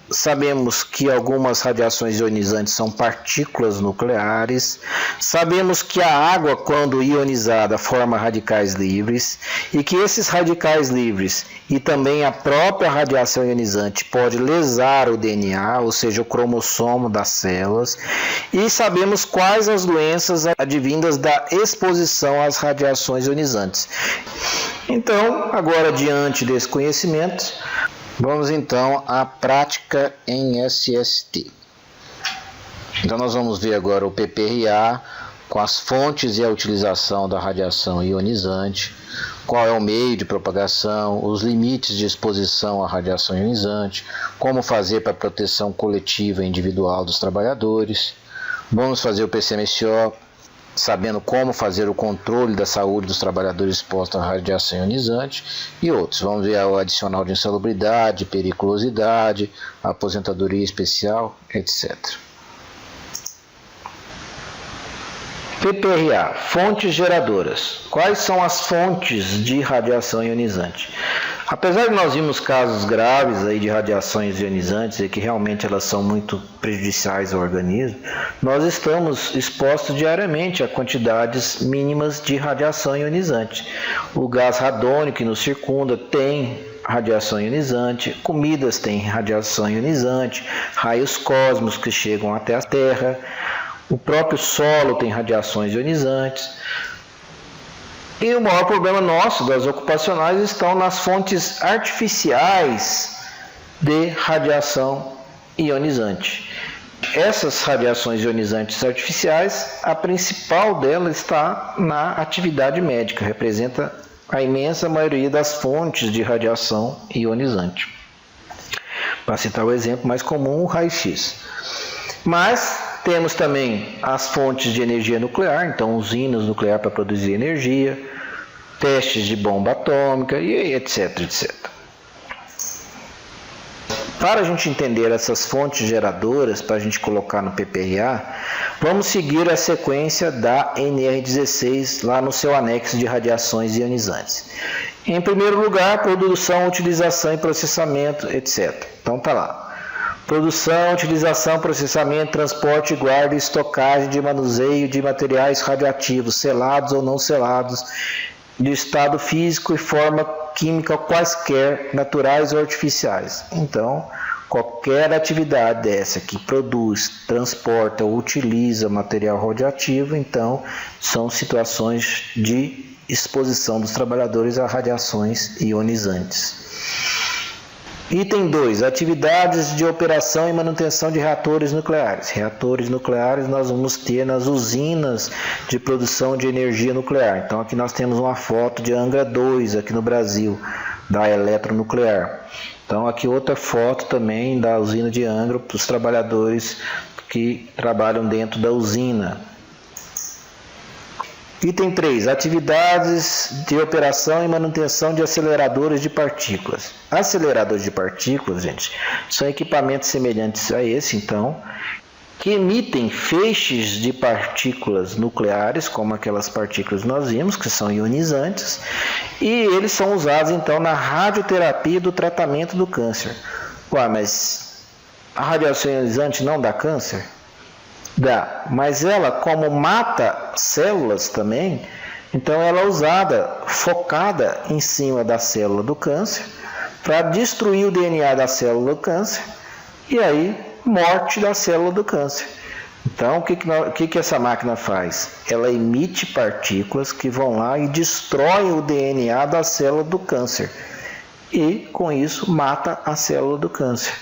A: Sabemos que algumas radiações ionizantes são partículas nucleares. Sabemos que a água, quando ionizada, forma radicais livres e que esses radicais livres e também a própria radiação ionizante pode lesar o DNA, ou seja, o cromossomo das células. E sabemos quais as doenças advindas da exposição às radiações ionizantes. Então, agora diante desse conhecimento, vamos então à prática em SST. Então nós vamos ver agora o PPRA com as fontes e a utilização da radiação ionizante, qual é o meio de propagação, os limites de exposição à radiação ionizante, como fazer para a proteção coletiva e individual dos trabalhadores. Vamos fazer o PCMSO, sabendo como fazer o controle da saúde dos trabalhadores expostos à radiação ionizante e outros. Vamos ver o adicional de insalubridade, periculosidade, aposentadoria especial, etc. PPRA, fontes geradoras. Quais são as fontes de radiação ionizante? Apesar de nós vimos casos graves aí de radiações ionizantes e que realmente elas são muito prejudiciais ao organismo, nós estamos expostos diariamente a quantidades mínimas de radiação ionizante. O gás radônico que nos circunda tem radiação ionizante, comidas têm radiação ionizante, raios cósmicos que chegam até a Terra, o próprio solo tem radiações ionizantes. E o maior problema nosso, das ocupacionais, estão nas fontes artificiais de radiação ionizante. Essas radiações ionizantes artificiais, a principal delas está na atividade médica, representa a imensa maioria das fontes de radiação ionizante. Para citar o exemplo mais comum, o raio-x. Mas temos também as fontes de energia nuclear, então usinas nucleares para produzir energia, testes de bomba atômica e etc, etc. Para a gente entender essas fontes geradoras, para a gente colocar no PPRA, vamos seguir a sequência da NR16 lá no seu anexo de radiações ionizantes. Em primeiro lugar, produção, utilização e processamento, etc. Então tá lá. Produção, utilização, processamento, transporte, guarda e estocagem de manuseio de materiais radioativos, selados ou não selados, de estado físico e forma química quaisquer, naturais ou artificiais. Então, qualquer atividade dessa que produz, transporta ou utiliza material radioativo, então, são situações de exposição dos trabalhadores a radiações ionizantes. Item 2. Atividades de operação e manutenção de reatores nucleares. Reatores nucleares nós vamos ter nas usinas de produção de energia nuclear. Então aqui nós temos uma foto de Angra 2 aqui no Brasil, da eletronuclear. Então aqui outra foto também da usina de Angra para os trabalhadores que trabalham dentro da usina. Item 3. Atividades de operação e manutenção de aceleradores de partículas. Aceleradores de partículas, gente, são equipamentos semelhantes a esse, então, que emitem feixes de partículas nucleares, como aquelas partículas que nós vimos, que são ionizantes, e eles são usados, então, na radioterapia do tratamento do câncer. Ué, mas a radiação ionizante não dá câncer? Dá, mas ela, como mata células também, então ela é usada, focada em cima da célula do câncer, para destruir o DNA da célula do câncer, e aí morte da célula do câncer. Então, o que essa máquina faz? Ela emite partículas que vão lá e destroem o DNA da célula do câncer, e com isso mata a célula do câncer.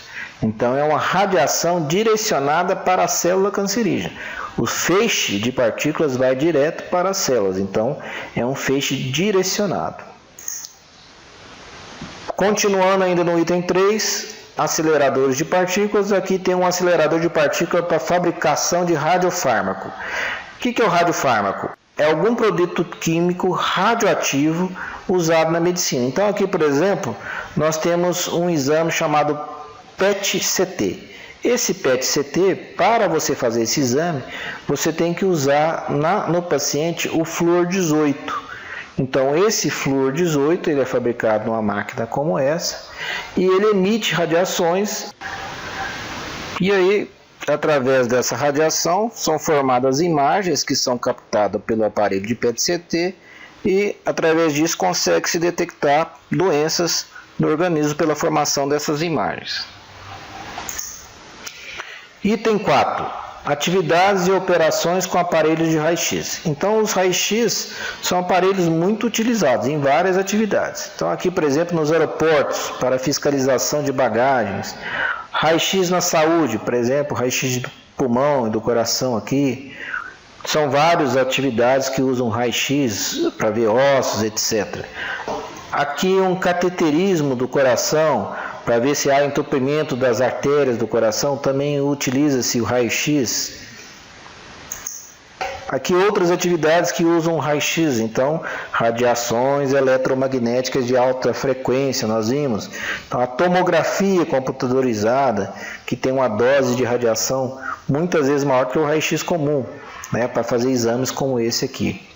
A: Então, é uma radiação direcionada para a célula cancerígena. O feixe de partículas vai direto para as células. Então, é um feixe direcionado. Continuando ainda no item 3, aceleradores de partículas. Aqui tem um acelerador de partículas para fabricação de radiofármaco. O que é o radiofármaco? É algum produto químico radioativo usado na medicina. Então, aqui, por exemplo, nós temos um exame chamado PET-CT. Esse PET-CT, para você fazer esse exame, você tem que usar no paciente o flúor 18. Então, esse flúor 18 ele é fabricado numa máquina como essa e ele emite radiações. E aí, através dessa radiação, são formadas imagens que são captadas pelo aparelho de PET-CT e, através disso, consegue-se detectar doenças no organismo pela formação dessas imagens. Item 4. Atividades e operações com aparelhos de raio-x. Então, os raio-x são aparelhos muito utilizados em várias atividades. Então, aqui, por exemplo, nos aeroportos, para fiscalização de bagagens. Raio-x na saúde, por exemplo, raio-x do pulmão e do coração aqui. São várias atividades que usam raio-x para ver ossos, etc. Aqui um cateterismo do coração, para ver se há entupimento das artérias do coração, também utiliza-se o raio-x. Aqui outras atividades que usam raio-x, então radiações eletromagnéticas de alta frequência, nós vimos. Então, a tomografia computadorizada, que tem uma dose de radiação muitas vezes maior que o raio-x comum, né, para fazer exames como esse aqui.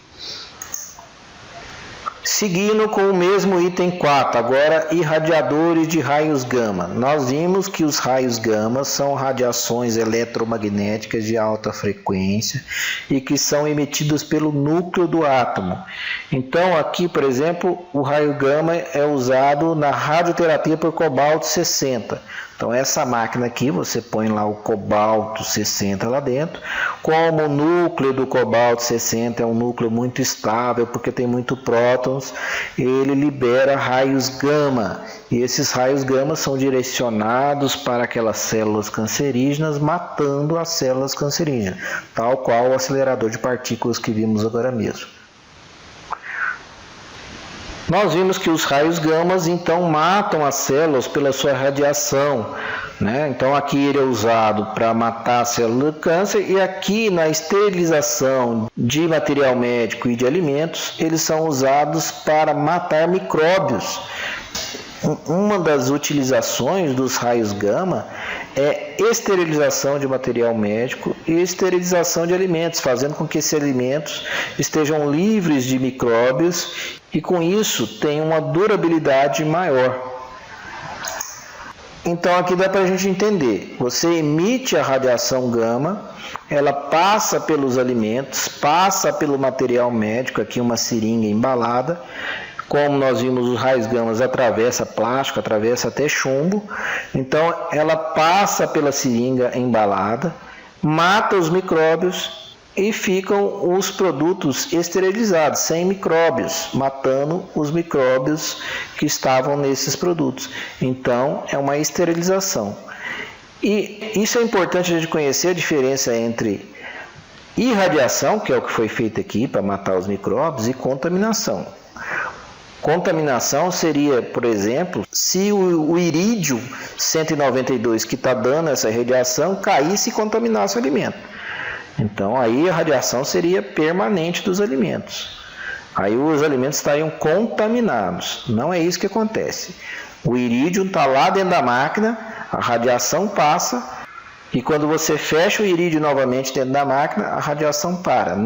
A: Seguindo com o mesmo item 4, agora irradiadores de raios gama. Nós vimos que os raios gama são radiações eletromagnéticas de alta frequência e que são emitidas pelo núcleo do átomo. Então aqui, por exemplo, o raio gama é usado na radioterapia por cobalto 60. Então essa máquina aqui, você põe lá o cobalto 60 lá dentro. Como o núcleo do cobalto 60 é um núcleo muito estável, porque tem muito prótons, ele libera raios gama. E esses raios gama são direcionados para aquelas células cancerígenas, matando as células cancerígenas, tal qual o acelerador de partículas que vimos agora mesmo. Nós vimos que os raios gamas então matam as células pela sua radiação, né? Então aqui ele é usado para matar a célula do câncer e aqui na esterilização de material médico e de alimentos, eles são usados para matar micróbios. Uma das utilizações dos raios gama é esterilização de material médico e esterilização de alimentos, fazendo com que esses alimentos estejam livres de micróbios e com isso tenham uma durabilidade maior. Então aqui dá para a gente entender, você emite a radiação gama, ela passa pelos alimentos, passa pelo material médico, aqui uma seringa embalada, como nós vimos os raios gamas atravessa plástico, atravessa até chumbo, então ela passa pela seringa embalada, mata os micróbios e ficam os produtos esterilizados, sem micróbios, matando os micróbios que estavam nesses produtos. Então, é uma esterilização. E isso é importante a gente conhecer a diferença entre irradiação, que é o que foi feito aqui para matar os micróbios, e contaminação. Contaminação seria, por exemplo, se o irídio 192 que está dando essa radiação caísse e contaminasse o alimento. Então, aí a radiação seria permanente dos alimentos. Aí os alimentos estariam contaminados. Não é isso que acontece. O irídio está lá dentro da máquina, a radiação passa, e quando você fecha o irídio novamente dentro da máquina, a radiação para.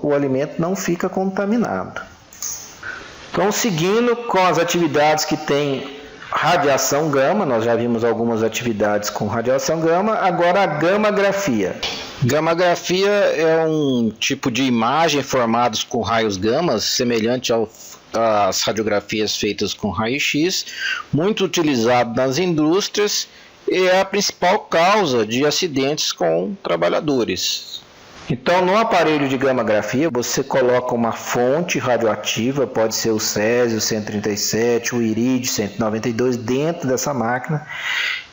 A: O alimento não fica contaminado. Então, seguindo com as atividades que tem radiação gama, nós já vimos algumas atividades com radiação gama, agora a gamografia. Gamografia é um tipo de imagem formados com raios gamas, semelhante às radiografias feitas com raio-x, muito utilizado nas indústrias e é a principal causa de acidentes com trabalhadores. Então, no aparelho de gamografia, você coloca uma fonte radioativa, pode ser o césio 137, o irídio 192, dentro dessa máquina,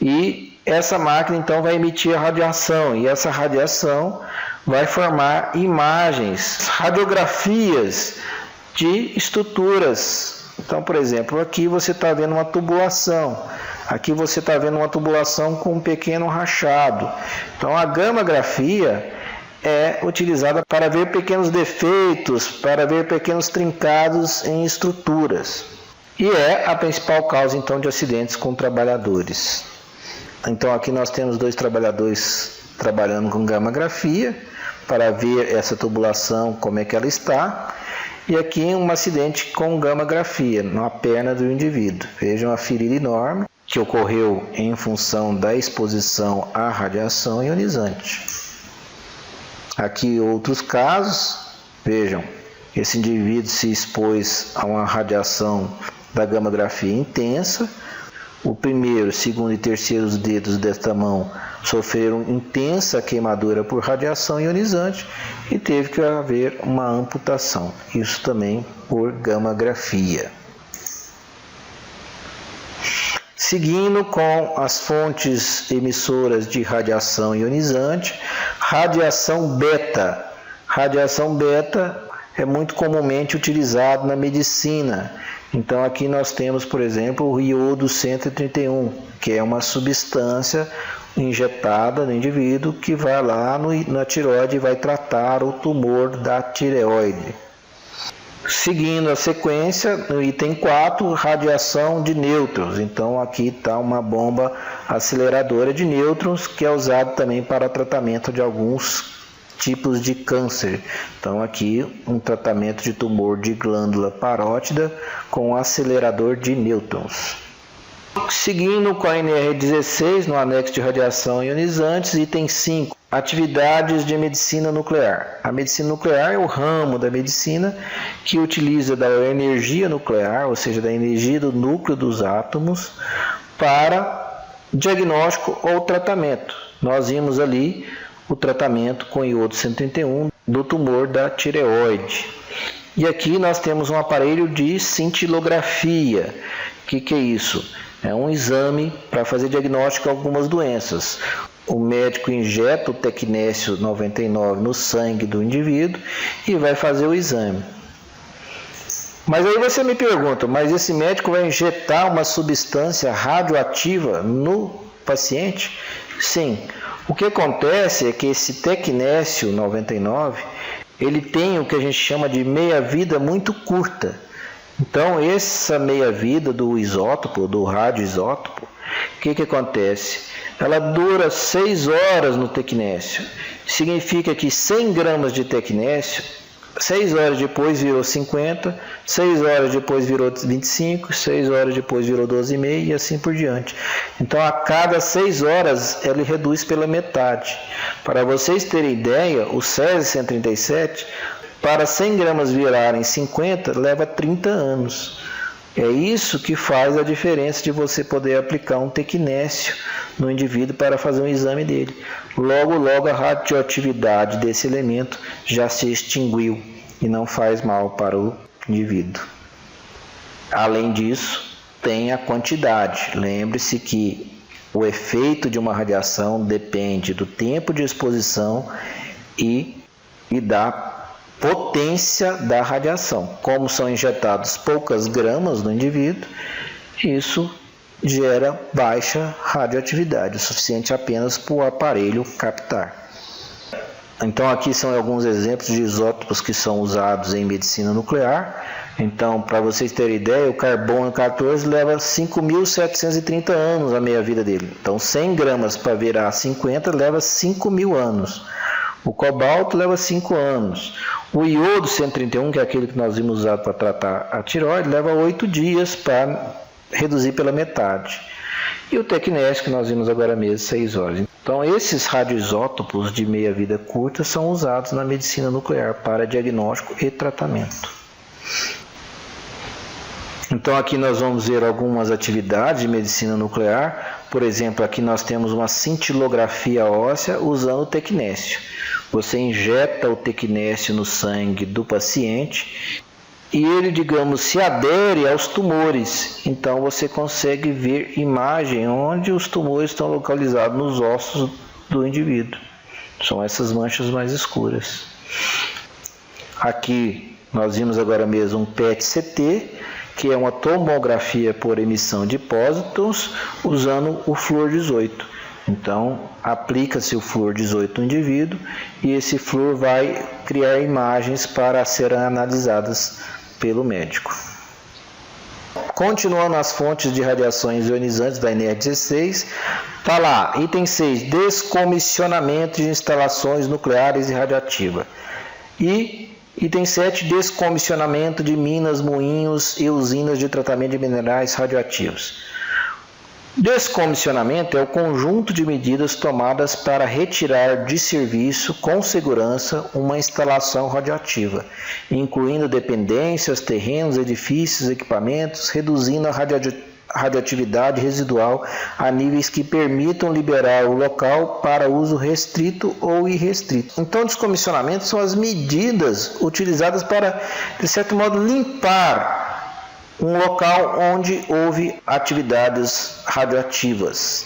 A: e essa máquina então vai emitir a radiação, e essa radiação vai formar imagens, radiografias de estruturas. Então, por exemplo, aqui você está vendo uma tubulação, aqui você está vendo uma tubulação com um pequeno rachado. Então, a gamografia é utilizada para ver pequenos defeitos, para ver pequenos trincados em estruturas. E é a principal causa, então, de acidentes com trabalhadores. Então, aqui nós temos 2 trabalhadores trabalhando com gamografia, para ver essa tubulação, como é que ela está. E aqui um acidente com gamografia, na perna do indivíduo. Vejam a ferida enorme, que ocorreu em função da exposição à radiação ionizante. Aqui outros casos, vejam, esse indivíduo se expôs a uma radiação da gamografia intensa. O primeiro, segundo e terceiro dedos desta mão sofreram intensa queimadura por radiação ionizante e teve que haver uma amputação, isso também por gamografia. Seguindo com as fontes emissoras de radiação ionizante, radiação beta. Radiação beta é muito comumente utilizado na medicina. Então aqui nós temos, por exemplo, o iodo 131, que é uma substância injetada no indivíduo que vai lá na tireoide e vai tratar o tumor da tireoide. Seguindo a sequência, no item 4, radiação de nêutrons. Então aqui está uma bomba aceleradora de nêutrons que é usada também para tratamento de alguns tipos de câncer. Então aqui um tratamento de tumor de glândula parótida com acelerador de nêutrons. Seguindo com a NR16, no anexo de radiação ionizantes, item 5, atividades de medicina nuclear. A medicina nuclear é o ramo da medicina que utiliza da energia nuclear, ou seja, da energia do núcleo dos átomos, para diagnóstico ou tratamento. Nós vimos ali o tratamento com iodo 131 do tumor da tireoide. E aqui nós temos um aparelho de cintilografia. O que é isso? É um exame para fazer diagnóstico de algumas doenças. O médico injeta o tecnécio 99 no sangue do indivíduo e vai fazer o exame. Mas aí você me pergunta, mas esse médico vai injetar uma substância radioativa no paciente? Sim. O que acontece é que esse tecnécio 99, ele tem o que a gente chama de meia-vida muito curta. Então, essa meia-vida do isótopo, do radioisótopo, o que acontece? Ela dura 6 horas no tecnécio. Significa que 100 gramas de tecnécio 6 horas depois virou 50, 6 horas depois virou 25, 6 horas depois virou 12,5 e assim por diante. Então, a cada 6 horas, ele reduz pela metade. Para vocês terem ideia, o Césio-137, para 100 gramas virarem 50, leva 30 anos. É isso que faz a diferença de você poder aplicar um tecnécio no indivíduo para fazer um exame dele. Logo a radioatividade desse elemento já se extinguiu e não faz mal para o indivíduo. Além disso, tem a quantidade. Lembre-se que o efeito de uma radiação depende do tempo de exposição e da potência da radiação. Como são injetados poucas gramas no indivíduo, isso gera baixa radioatividade, o suficiente apenas para o aparelho captar. Então, aqui são alguns exemplos de isótopos que são usados em medicina nuclear. Então, para vocês terem ideia, o carbono 14 leva 5.730 anos a meia-vida dele. Então, 100 gramas para virar 50 leva 5.000 anos. O cobalto leva 5 anos. O iodo 131, que é aquele que nós vimos usado para tratar a tireoide, leva 8 dias para reduzir pela metade. E o tecnécio, que nós vimos agora mesmo, 6 horas. Então, esses radioisótopos de meia-vida curta são usados na medicina nuclear para diagnóstico e tratamento. Então, aqui nós vamos ver algumas atividades de medicina nuclear. Por exemplo, aqui nós temos uma cintilografia óssea usando o tecnécio. Você injeta o tecnécio no sangue do paciente e ele, digamos, se adere aos tumores. Então, você consegue ver imagem onde os tumores estão localizados nos ossos do indivíduo. São essas manchas mais escuras. Aqui nós vimos agora mesmo um PET-CT, que é uma tomografia por emissão de pósitrons usando o flúor 18. Então, aplica-se o flúor 18 no indivíduo e esse flúor vai criar imagens para serem analisadas pelo médico. Continuando as fontes de radiações ionizantes da NR16, está lá, item 6, descomissionamento de instalações nucleares e radioativas. E item 7, descomissionamento de minas, moinhos e usinas de tratamento de minerais radioativos. Descomissionamento é o conjunto de medidas tomadas para retirar de serviço com segurança uma instalação radioativa, incluindo dependências, terrenos, edifícios, equipamentos, reduzindo a radioatividade residual a níveis que permitam liberar o local para uso restrito ou irrestrito. Então, descomissionamento são as medidas utilizadas para, de certo modo, limpar um local onde houve atividades radioativas.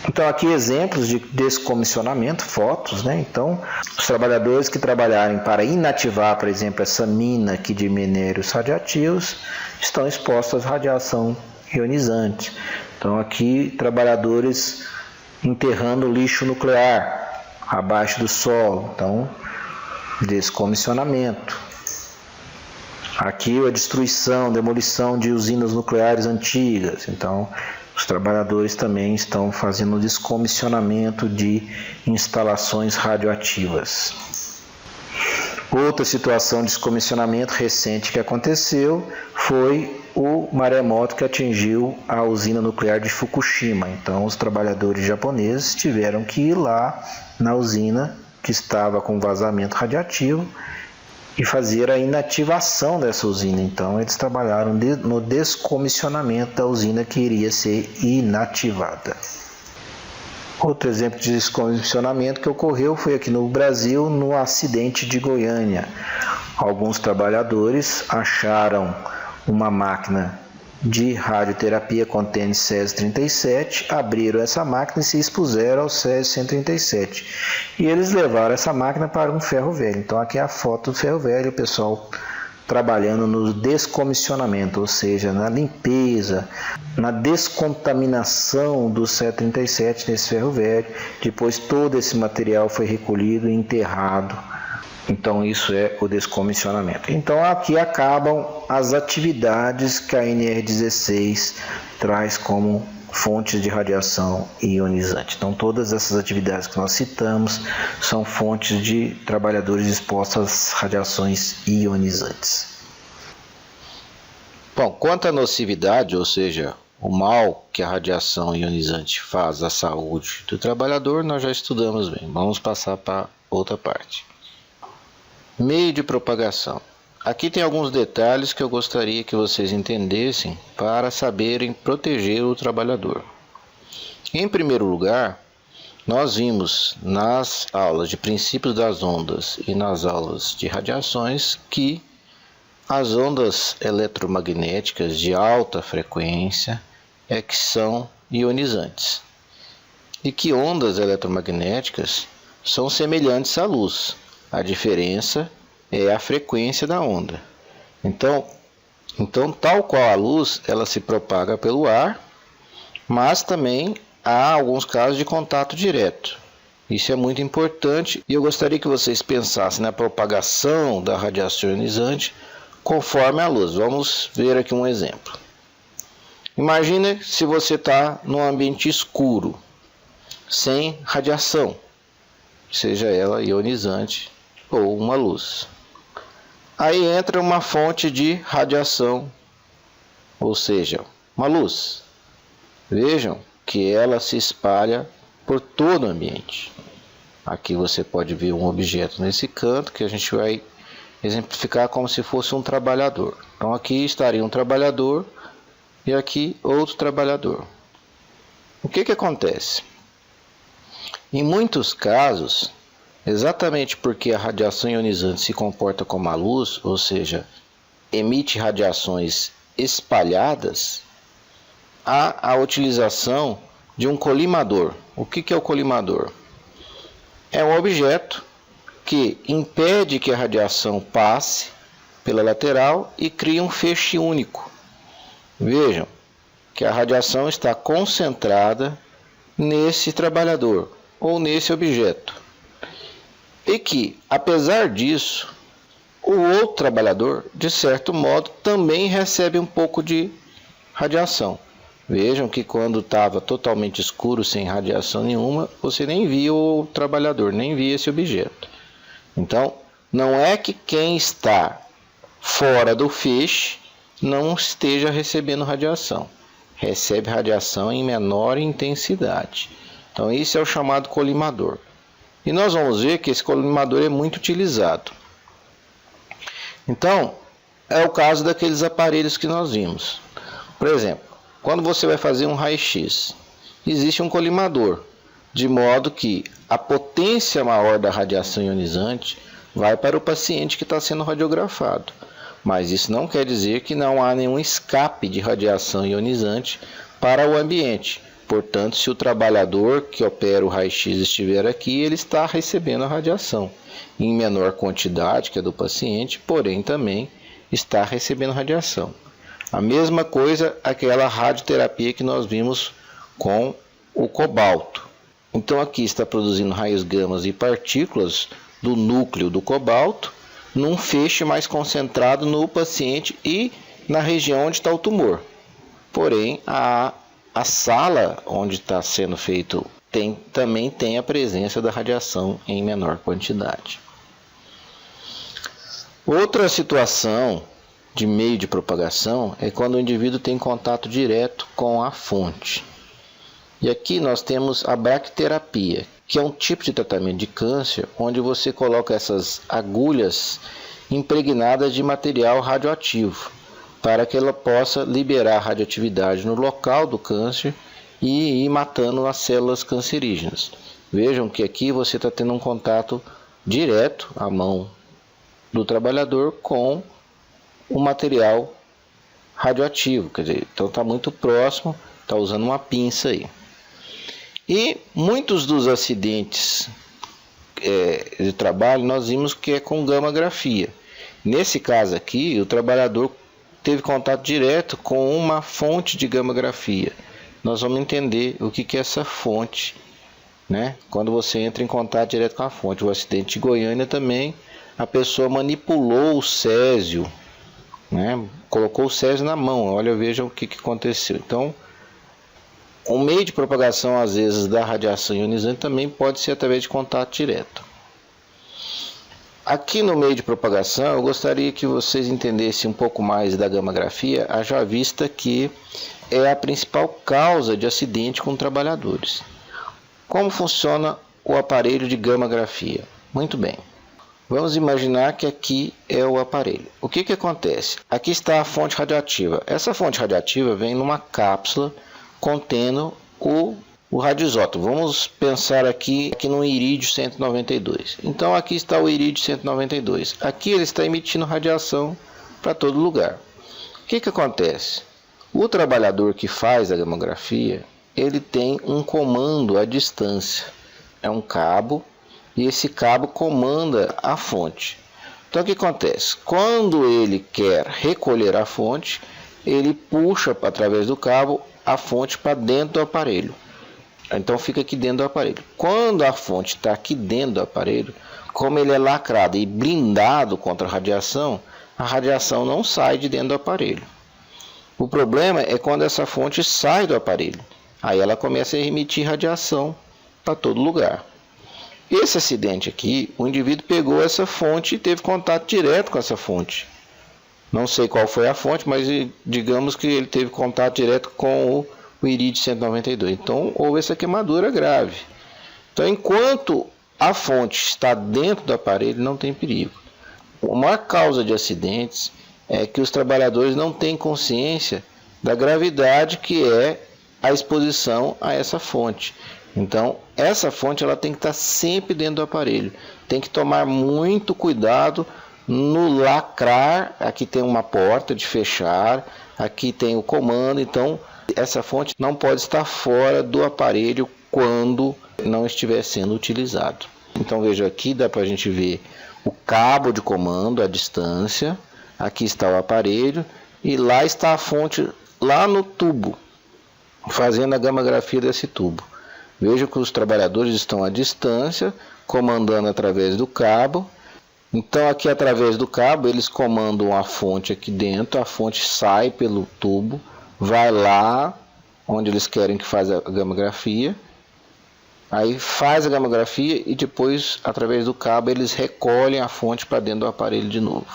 A: Então, aqui exemplos de descomissionamento, fotos, né? Então, os trabalhadores que trabalharem para inativar, por exemplo, essa mina aqui de minérios radioativos, estão expostos à radiação ionizante. Então, aqui, trabalhadores enterrando lixo nuclear abaixo do solo. Então, descomissionamento. Aqui a destruição, demolição de usinas nucleares antigas. Então, os trabalhadores também estão fazendo descomissionamento de instalações radioativas. Outra situação de descomissionamento recente que aconteceu foi o maremoto que atingiu a usina nuclear de Fukushima. Então, os trabalhadores japoneses tiveram que ir lá na usina que estava com vazamento radioativo e fazer a inativação dessa usina. Então, eles trabalharam no descomissionamento da usina que iria ser inativada. Outro exemplo de descomissionamento que ocorreu foi aqui no Brasil, no acidente de Goiânia. Alguns trabalhadores acharam uma máquina de radioterapia contendo Césio-37, abriram essa máquina e se expuseram ao Césio-137. E eles levaram essa máquina para um ferro velho. Então aqui é a foto do ferro velho, o pessoal trabalhando no descomissionamento, ou seja, na limpeza, na descontaminação do Césio-37 nesse ferro velho. Depois todo esse material foi recolhido e enterrado. Então isso é o descomissionamento. Então aqui acabam as atividades que a NR16 traz como fontes de radiação ionizante. Então, todas essas atividades que nós citamos são fontes de trabalhadores expostos às radiações ionizantes. Bom, quanto à nocividade, ou seja, o mal que a radiação ionizante faz à saúde do trabalhador, nós já estudamos bem. Vamos passar para outra parte. Meio de propagação. Aqui tem alguns detalhes que eu gostaria que vocês entendessem para saberem proteger o trabalhador. Em primeiro lugar, nós vimos nas aulas de princípios das ondas e nas aulas de radiações que as ondas eletromagnéticas de alta frequência é que são ionizantes e que ondas eletromagnéticas são semelhantes à luz. A diferença é a frequência da onda. Então, tal qual a luz, ela se propaga pelo ar, mas também há alguns casos de contato direto. Isso é muito importante e eu gostaria que vocês pensassem na propagação da radiação ionizante conforme a luz. Vamos ver aqui um exemplo. Imagine se você está num ambiente escuro, sem radiação, seja ela ionizante ou uma luz. Aí entra uma fonte de radiação, ou seja, uma luz. Vejam que ela se espalha por todo o ambiente. Aqui você pode ver um objeto nesse canto que a gente vai exemplificar como se fosse um trabalhador. Então aqui estaria um trabalhador e aqui outro trabalhador. O que acontece? Em muitos casos, exatamente porque a radiação ionizante se comporta como a luz, ou seja, emite radiações espalhadas, há a utilização de um colimador. O que é o colimador? É um objeto que impede que a radiação passe pela lateral e cria um feixe único. Vejam que a radiação está concentrada nesse trabalhador ou nesse objeto. E que, apesar disso, o outro trabalhador, de certo modo, também recebe um pouco de radiação. Vejam que quando estava totalmente escuro, sem radiação nenhuma, você nem via o trabalhador, nem via esse objeto. Então, não é que quem está fora do feixe não esteja recebendo radiação. Recebe radiação em menor intensidade. Então, isso é o chamado colimador. E nós vamos ver que esse colimador é muito utilizado. Então, é o caso daqueles aparelhos que nós vimos. Por exemplo, quando você vai fazer um raio-x, existe um colimador, de modo que a potência maior da radiação ionizante vai para o paciente que está sendo radiografado. Mas isso não quer dizer que não há nenhum escape de radiação ionizante para o ambiente. Portanto, se o trabalhador que opera o raio-x estiver aqui, ele está recebendo a radiação em menor quantidade que a do paciente, porém também está recebendo radiação. A mesma coisa aquela radioterapia que nós vimos com o cobalto. Então aqui está produzindo raios gamas e partículas do núcleo do cobalto num feixe mais concentrado no paciente e na região onde está o tumor. Porém, a sala onde está sendo feito também tem a presença da radiação em menor quantidade. Outra situação de meio de propagação é quando o indivíduo tem contato direto com a fonte. E aqui nós temos a bracterapia, que é um tipo de tratamento de câncer onde você coloca essas agulhas impregnadas de material radioativo para que ela possa liberar radioatividade no local do câncer e ir matando as células cancerígenas. Vejam que aqui você está tendo um contato direto à mão do trabalhador com o material radioativo, quer dizer, então está muito próximo, está usando uma pinça aí. E muitos dos acidentes de trabalho nós vimos que é com gammagrafia. Nesse caso aqui, o trabalhador teve contato direto com uma fonte de gammagrafia. Nós vamos entender o que é essa fonte, né? Quando você entra em contato direto com a fonte. O acidente de Goiânia também, a pessoa manipulou o césio, né? Colocou o césio na mão. Olha, vejam o que aconteceu. Então, O meio de propagação, às vezes, da radiação ionizante também pode ser através de contato direto. Aqui no meio de propagação, eu gostaria que vocês entendessem um pouco mais da gammagrafia, haja vista que é a principal causa de acidente com trabalhadores. Como funciona o aparelho de gammagrafia? Muito bem. Vamos imaginar que aqui é o aparelho. O que acontece? Aqui está a fonte radiativa. Essa fonte radiativa vem numa cápsula contendo o radioisótopo. Vamos pensar aqui no irídio 192. Então aqui está o irídio 192. Aqui ele está emitindo radiação para todo lugar. O que acontece? O trabalhador que faz a gammagrafia, ele tem um comando à distância. É um cabo e esse cabo comanda a fonte. Então o que acontece? Quando ele quer recolher a fonte, ele puxa através do cabo a fonte para dentro do aparelho. Então fica aqui dentro do aparelho. Quando a fonte está aqui dentro do aparelho, como ele é lacrado e blindado contra a radiação não sai de dentro do aparelho. O problema é quando essa fonte sai do aparelho. Aí ela começa a emitir radiação para todo lugar. Esse acidente aqui, o indivíduo pegou essa fonte e teve contato direto com essa fonte. Não sei qual foi a fonte, mas digamos que ele teve contato direto com o irídio 192. Então houve essa queimadura grave. Então enquanto a fonte está dentro do aparelho, não tem perigo. A maior causa de acidentes é que os trabalhadores não têm consciência da gravidade que é a exposição a essa fonte. Então essa fonte ela tem que estar sempre dentro do aparelho. Tem que tomar muito cuidado no lacrar. Aqui tem uma porta de fechar, aqui tem o comando. Então essa fonte não pode estar fora do aparelho quando não estiver sendo utilizado. Então veja aqui, dá para a gente ver o cabo de comando à distância. Aqui está o aparelho e lá está a fonte, lá no tubo, fazendo a gammagrafia desse tubo. Veja que os trabalhadores estão à distância, comandando através do cabo. Então aqui através do cabo eles comandam a fonte aqui dentro, a fonte sai pelo tubo, vai lá onde eles querem que faça a gammagrafia, aí faz a gammagrafia e depois através do cabo eles recolhem a fonte para dentro do aparelho de novo.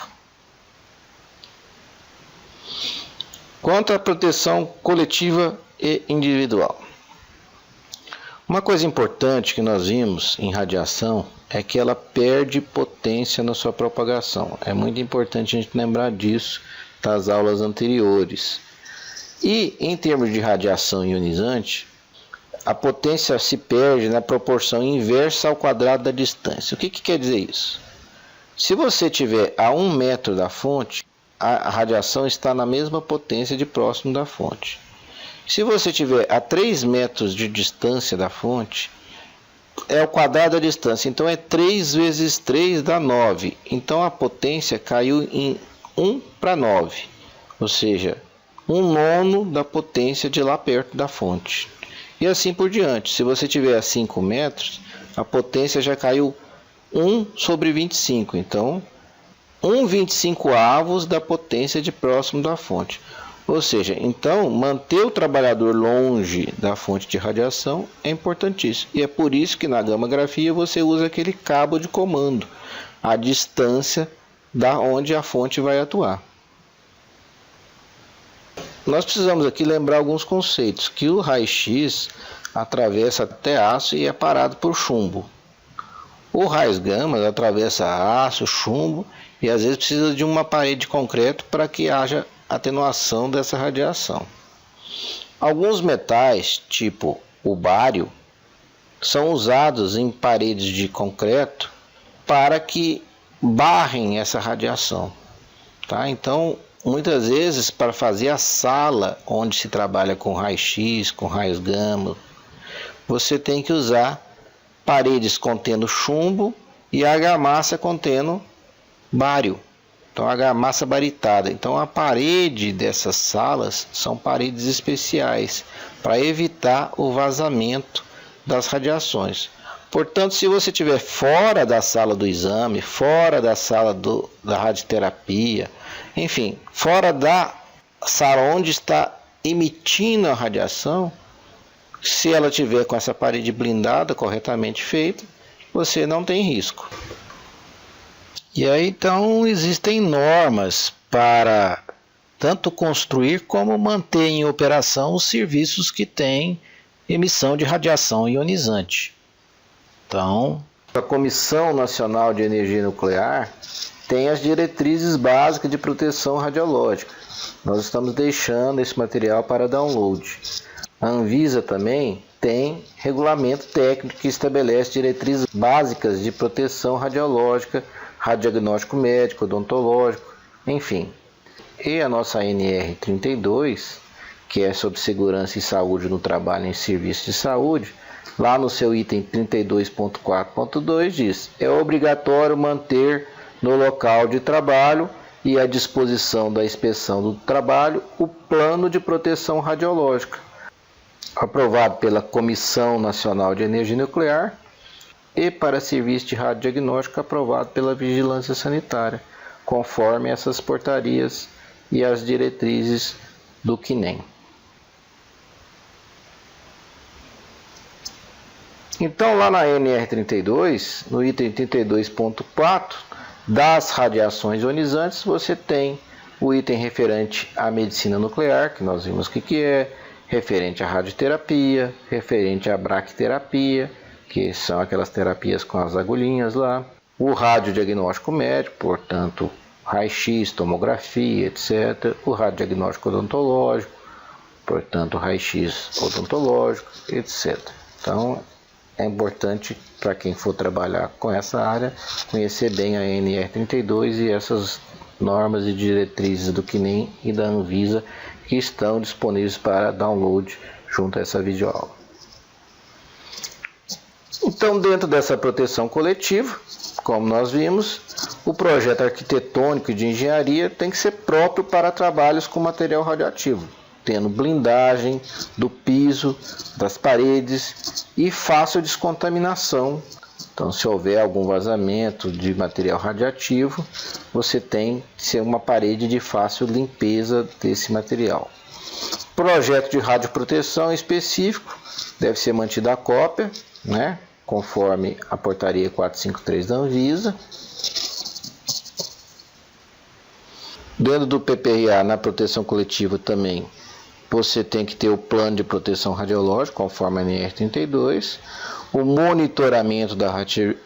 A: Quanto à proteção coletiva e individual. Uma coisa importante que nós vimos em radiação é que ela perde potência na sua propagação. É muito importante a gente lembrar disso das aulas anteriores. E em termos de radiação ionizante, a potência se perde na proporção inversa ao quadrado da distância. O que quer dizer isso? Se você estiver a 1 metro da fonte, a radiação está na mesma potência de próximo da fonte. Se você estiver a 3 metros de distância da fonte, é o quadrado da distância. Então é 3 vezes 3 dá 9. Então a potência caiu em 1 para 9. Ou seja, 1/9 da potência de lá perto da fonte. E assim por diante. Se você estiver a 5 metros, a potência já caiu 1 sobre 25. Então 1/25 da potência de próximo da fonte. Ou seja, então manter o trabalhador longe da fonte de radiação é importantíssimo. E é por isso que na gammagrafia você usa aquele cabo de comando, a distância da onde a fonte vai atuar. Nós precisamos aqui lembrar alguns conceitos, que o raio-x atravessa até aço e é parado por chumbo. O raio gama atravessa aço, chumbo e às vezes precisa de uma parede de concreto para que haja atenuação dessa radiação. Alguns metais, tipo o bário, são usados em paredes de concreto para que barrem essa radiação. Tá? Então, muitas vezes, para fazer a sala onde se trabalha com raio-x, com raios gama, você tem que usar paredes contendo chumbo e argamassa contendo bário. Então, argamassa baritada. Então, a parede dessas salas são paredes especiais para evitar o vazamento das radiações. Portanto, se você estiver fora da sala do exame, fora da sala da radioterapia, enfim, fora da sala onde está emitindo a radiação, Se ela tiver com essa parede blindada, corretamente feita, você não tem risco. E aí então existem normas para tanto construir como manter em operação os serviços que têm emissão de radiação ionizante. Então, a Comissão Nacional de Energia Nuclear tem as diretrizes básicas de proteção radiológica. Nós estamos deixando esse material para download. A Anvisa também tem regulamento técnico que estabelece diretrizes básicas de proteção radiológica, radiodiagnóstico médico, odontológico, enfim. E a nossa NR32, que é sobre segurança e saúde no trabalho em serviço de saúde, lá no seu item 32.4.2 diz: é obrigatório manter no local de trabalho e à disposição da inspeção do trabalho o plano de proteção radiológica, aprovado pela Comissão Nacional de Energia Nuclear, e para serviço de radiodiagnóstico aprovado pela Vigilância Sanitária, conforme essas portarias e as diretrizes do CNEM. Então, lá na NR32, no item 32.4, das radiações ionizantes, você tem o item referente à medicina nuclear, que nós vimos o que é, referente à radioterapia, referente à braquiterapia, que são aquelas terapias com as agulhinhas lá, o radiodiagnóstico médico, portanto, raio-x, tomografia, etc., o radiodiagnóstico odontológico, portanto, raio-x odontológico, etc. Então, é importante para quem for trabalhar com essa área conhecer bem a NR32 e essas normas e diretrizes do CNEM e da Anvisa que estão disponíveis para download junto a essa videoaula. Então, dentro dessa proteção coletiva, como nós vimos, o projeto arquitetônico e de engenharia tem que ser próprio para trabalhos com material radioativo, tendo blindagem do piso, das paredes e fácil descontaminação. Então, se houver algum vazamento de material radioativo, você tem que ser uma parede de fácil limpeza desse material. Projeto de radioproteção específico, deve ser mantida a cópia, né, conforme a portaria 453 da Anvisa. Dentro do PPRA, na proteção coletiva também, você tem que ter o plano de proteção radiológica, conforme a NR32, o monitoramento da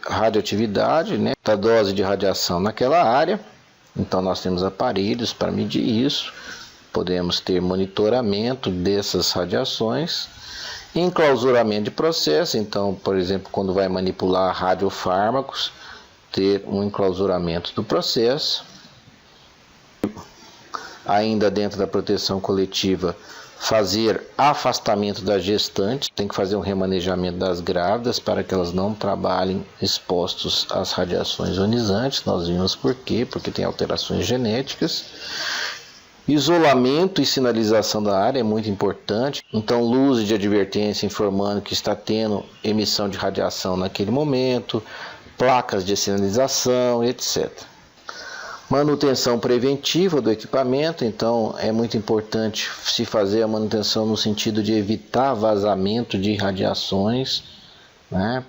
A: radioatividade, né, da dose de radiação naquela área. Então, nós temos aparelhos para medir isso, podemos ter monitoramento dessas radiações, enclausuramento de processo. Então, por exemplo, quando vai manipular radiofármacos, ter um enclausuramento do processo. Ainda dentro da proteção coletiva, fazer afastamento das gestantes, tem que fazer um remanejamento das grávidas para que elas não trabalhem expostos às radiações ionizantes. Nós vimos por quê, porque tem alterações genéticas. Isolamento e sinalização da área é muito importante, então luzes de advertência informando que está tendo emissão de radiação naquele momento, placas de sinalização, etc. Manutenção preventiva do equipamento, então é muito importante se fazer a manutenção no sentido de evitar vazamento de radiações, né?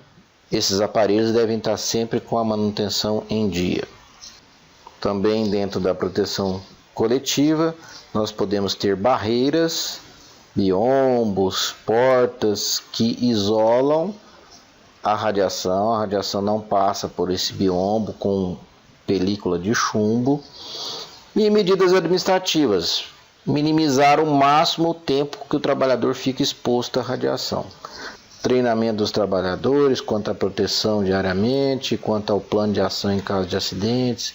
A: Esses aparelhos devem estar sempre com a manutenção em dia. Também dentro da proteção coletiva, nós podemos ter barreiras, biombos, portas que isolam a radiação não passa por esse biombo com película de chumbo. E medidas administrativas, minimizar ao máximo o tempo que o trabalhador fica exposto à radiação. Treinamento dos trabalhadores quanto à proteção diariamente, quanto ao plano de ação em caso de acidentes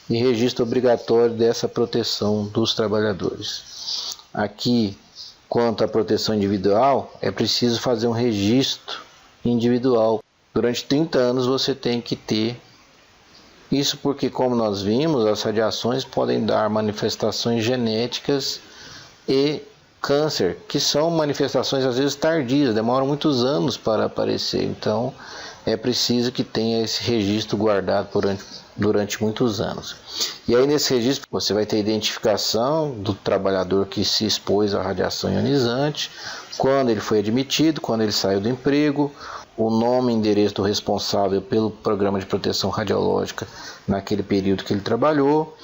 A: e registro obrigatório dessa proteção dos trabalhadores. Aqui, quanto à proteção individual, é preciso fazer um registro individual. Durante 30 anos você tem que ter isso, porque, como nós vimos, as radiações podem dar manifestações genéticas e câncer, que são manifestações às vezes tardias, demoram muitos anos para aparecer. Então é preciso que tenha esse registro guardado durante muitos anos. E aí nesse registro você vai ter a identificação do trabalhador que se expôs à radiação ionizante, quando ele foi admitido, quando ele saiu do emprego, o nome e endereço do responsável pelo programa de proteção radiológica naquele período que ele trabalhou,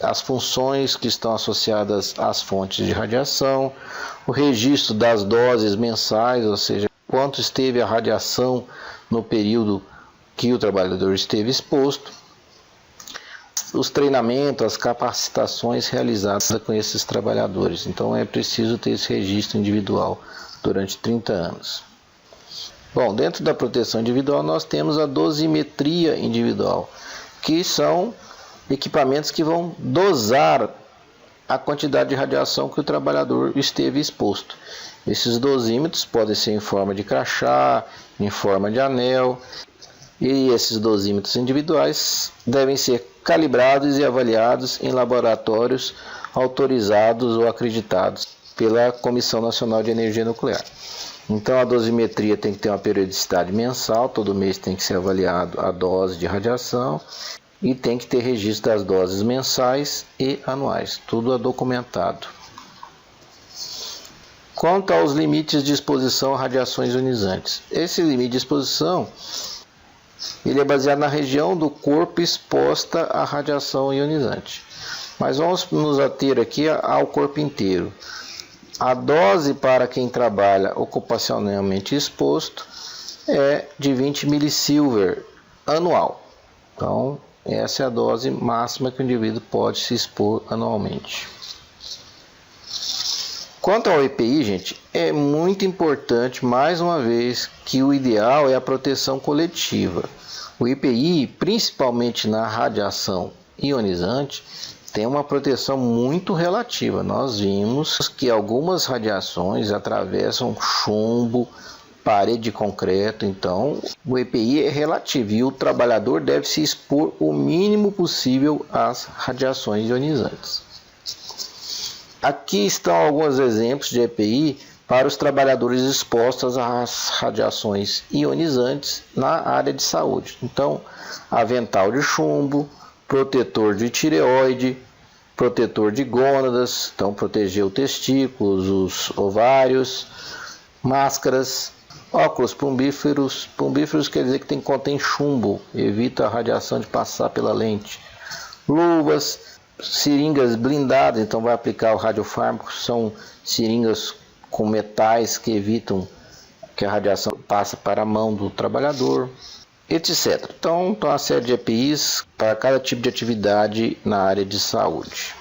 A: as funções que estão associadas às fontes de radiação, o registro das doses mensais, ou seja, quanto esteve a radiação no período que o trabalhador esteve exposto, os treinamentos, as capacitações realizadas com esses trabalhadores. Então é preciso ter esse registro individual durante 30 anos. Bom, dentro da proteção individual nós temos a dosimetria individual, que são equipamentos que vão dosar a quantidade de radiação que o trabalhador esteve exposto. Esses dosímetros podem ser em forma de crachá, em forma de anel, e esses dosímetros individuais devem ser calibrados e avaliados em laboratórios autorizados ou acreditados pela Comissão Nacional de Energia Nuclear. Então a dosimetria tem que ter uma periodicidade mensal, todo mês tem que ser avaliado a dose de radiação e tem que ter registro das doses mensais e anuais, tudo é documentado. Quanto aos limites de exposição a radiações ionizantes, esse limite de exposição ele é baseado na região do corpo exposta à radiação ionizante. Mas vamos nos ater aqui ao corpo inteiro. A dose para quem trabalha ocupacionalmente exposto é de 20 milisiever anual. Então, essa é a dose máxima que o indivíduo pode se expor anualmente. Quanto ao EPI, gente, é muito importante, mais uma vez, que o ideal é a proteção coletiva. O EPI, principalmente na radiação ionizante, tem uma proteção muito relativa. Nós vimos que algumas radiações atravessam chumbo, parede de concreto, então o EPI é relativo e o trabalhador deve se expor o mínimo possível às radiações ionizantes. Aqui estão alguns exemplos de EPI para os trabalhadores expostos às radiações ionizantes na área de saúde. Então, avental de chumbo, protetor de tireoide, protetor de gônadas, então proteger os testículos, os ovários, máscaras, óculos plumbíferos. Plumbíferos quer dizer que contém chumbo, evita a radiação de passar pela lente. Luvas, seringas blindadas, então vai aplicar o radiofármaco, são seringas com metais que evitam que a radiação passe para a mão do trabalhador, etc. Então, uma série de EPIs para cada tipo de atividade na área de saúde.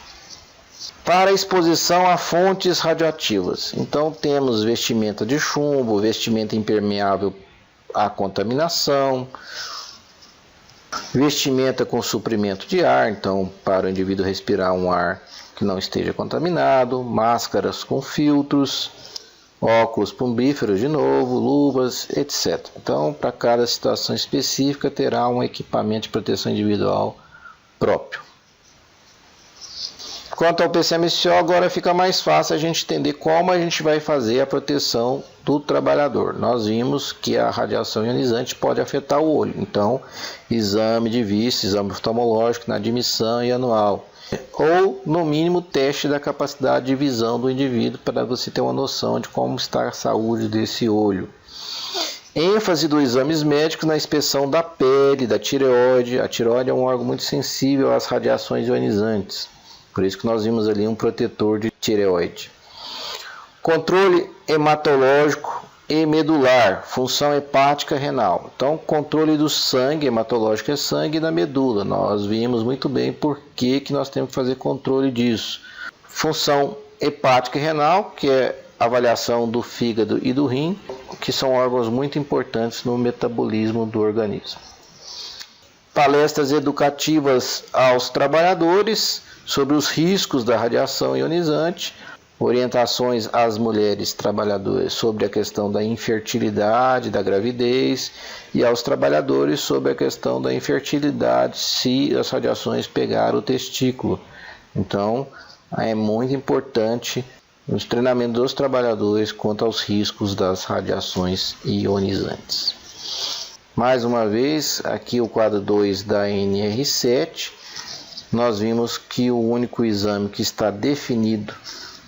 A: Para a exposição a fontes radioativas, então temos vestimenta de chumbo, vestimenta impermeável à contaminação, vestimenta com suprimento de ar, então para o indivíduo respirar um ar que não esteja contaminado, máscaras com filtros, óculos plumbíferos de novo, luvas, etc. Então, para cada situação específica, terá um equipamento de proteção individual próprio. Quanto ao PCMSO, agora fica mais fácil a gente entender como a gente vai fazer a proteção do trabalhador. Nós vimos que a radiação ionizante pode afetar o olho, então exame de vista, exame oftalmológico na admissão e anual. Ou, no mínimo, teste da capacidade de visão do indivíduo para você ter uma noção de como está a saúde desse olho. ênfase dos exames médicos na inspeção da pele, da tireoide. A tireoide é um órgão muito sensível às radiações ionizantes. Por isso que nós vimos ali um protetor de tireoide. Controle hematológico e medular, função hepática renal. Então, controle do sangue, hematológico é sangue, da medula. Nós vimos muito bem por que nós temos que fazer controle disso. Função hepática e renal, que é avaliação do fígado e do rim, que são órgãos muito importantes no metabolismo do organismo. Palestras educativas aos trabalhadores sobre os riscos da radiação ionizante, orientações às mulheres trabalhadoras sobre a questão da infertilidade, da gravidez, e aos trabalhadores sobre a questão da infertilidade se as radiações pegarem o testículo. Então, é muito importante os treinamentos dos trabalhadores quanto aos riscos das radiações ionizantes. Mais uma vez, aqui o quadro 2 da NR7, nós vimos que o único exame que está definido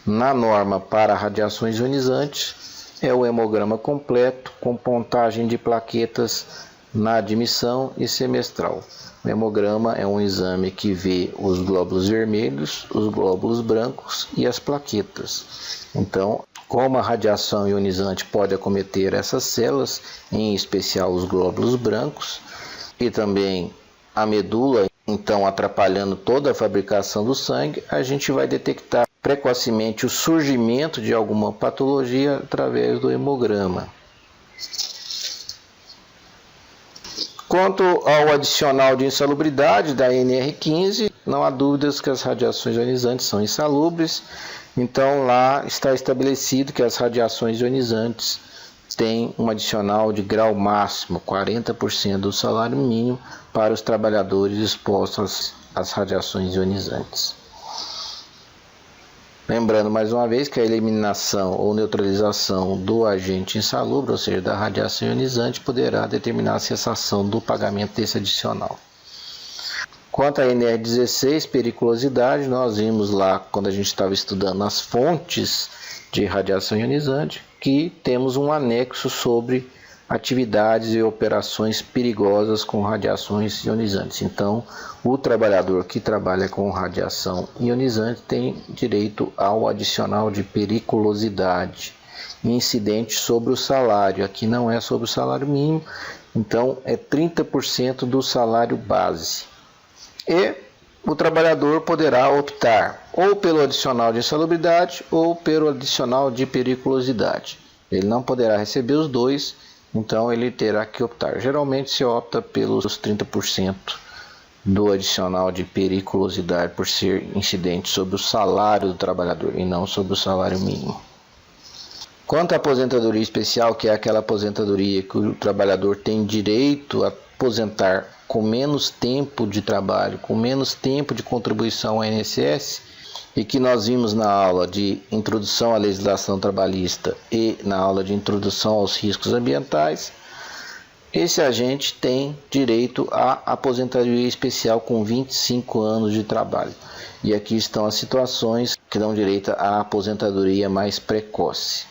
A: na norma para radiações ionizantes é o hemograma completo com contagem de plaquetas na admissão e semestral. O hemograma é um exame que vê os glóbulos vermelhos, os glóbulos brancos e as plaquetas. Então, como a radiação ionizante pode acometer essas células, em especial os glóbulos brancos, e também a medula, então atrapalhando toda a fabricação do sangue, a gente vai detectar precocemente o surgimento de alguma patologia através do hemograma. Quanto ao adicional de insalubridade da NR15, não há dúvidas que as radiações ionizantes são insalubres, então lá está estabelecido que as radiações ionizantes têm um adicional de grau máximo, 40% do salário mínimo, para os trabalhadores expostos às radiações ionizantes. Lembrando mais uma vez que a eliminação ou neutralização do agente insalubre, ou seja, da radiação ionizante, poderá determinar a cessação do pagamento desse adicional. Quanto à NR16, periculosidade, nós vimos lá, quando a gente estava estudando as fontes de radiação ionizante, que temos um anexo sobre atividades e operações perigosas com radiações ionizantes. Então, o trabalhador que trabalha com radiação ionizante tem direito ao adicional de periculosidade incidente sobre o salário. Aqui não é sobre o salário mínimo, então é 30% do salário base. E o trabalhador poderá optar ou pelo adicional de insalubridade ou pelo adicional de periculosidade. Ele não poderá receber os dois, então ele terá que optar. Geralmente se opta pelos 30% do adicional de periculosidade por ser incidente sobre o salário do trabalhador e não sobre o salário mínimo. Quanto à aposentadoria especial, que é aquela aposentadoria que o trabalhador tem direito a aposentar com menos tempo de trabalho, com menos tempo de contribuição ao INSS, e que nós vimos na aula de introdução à legislação trabalhista e na aula de introdução aos riscos ambientais, esse agente tem direito à aposentadoria especial com 25 anos de trabalho. E aqui estão as situações que dão direito à aposentadoria mais precoce.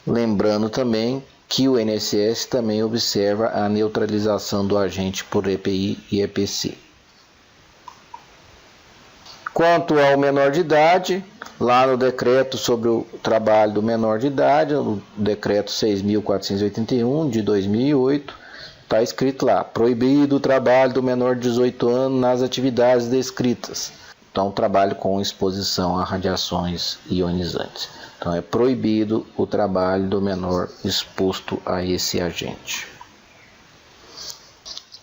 A: Lembrando também que o INSS também observa a neutralização do agente por EPI e EPC. Quanto ao menor de idade, lá no decreto sobre o trabalho do menor de idade, o decreto 6.481 de 2008, está escrito lá, proibido o trabalho do menor de 18 anos nas atividades descritas. Então, trabalho com exposição a radiações ionizantes. Então, é proibido o trabalho do menor exposto a esse agente.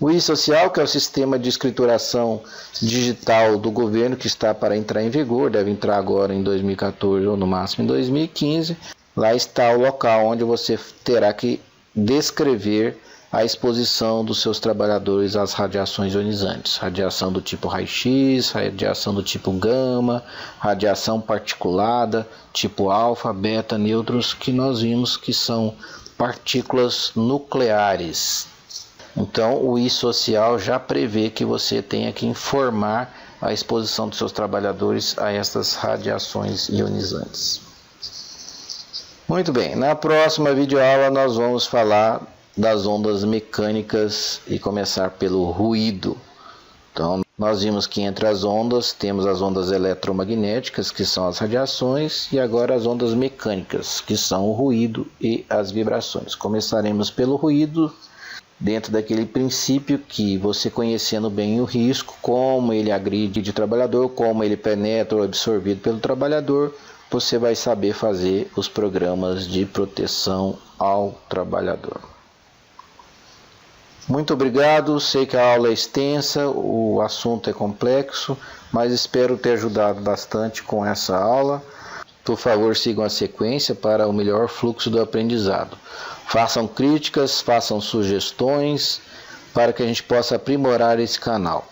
A: O e-social, que é o sistema de escrituração digital do governo que está para entrar em vigor, deve entrar agora em 2014 ou no máximo em 2015. Lá está o local onde você terá que descrever a exposição dos seus trabalhadores às radiações ionizantes. Radiação do tipo raio-x, radiação do tipo gama, radiação particulada, tipo alfa, beta, nêutrons, que nós vimos que são partículas nucleares. Então, o e-social já prevê que você tenha que informar a exposição dos seus trabalhadores a estas radiações ionizantes. Muito bem, na próxima videoaula nós vamos falar das ondas mecânicas e começar pelo ruído. Então, nós vimos que entre as ondas temos as ondas eletromagnéticas, que são as radiações, e agora as ondas mecânicas, que são o ruído e as vibrações. Começaremos pelo ruído, dentro daquele princípio que você conhecendo bem o risco, como ele agride o trabalhador, como ele penetra ou é absorvido pelo trabalhador, você vai saber fazer os programas de proteção ao trabalhador. Muito obrigado, sei que a aula é extensa, o assunto é complexo, mas espero ter ajudado bastante com essa aula. Por favor, sigam a sequência para o melhor fluxo do aprendizado. Façam críticas, façam sugestões para que a gente possa aprimorar esse canal.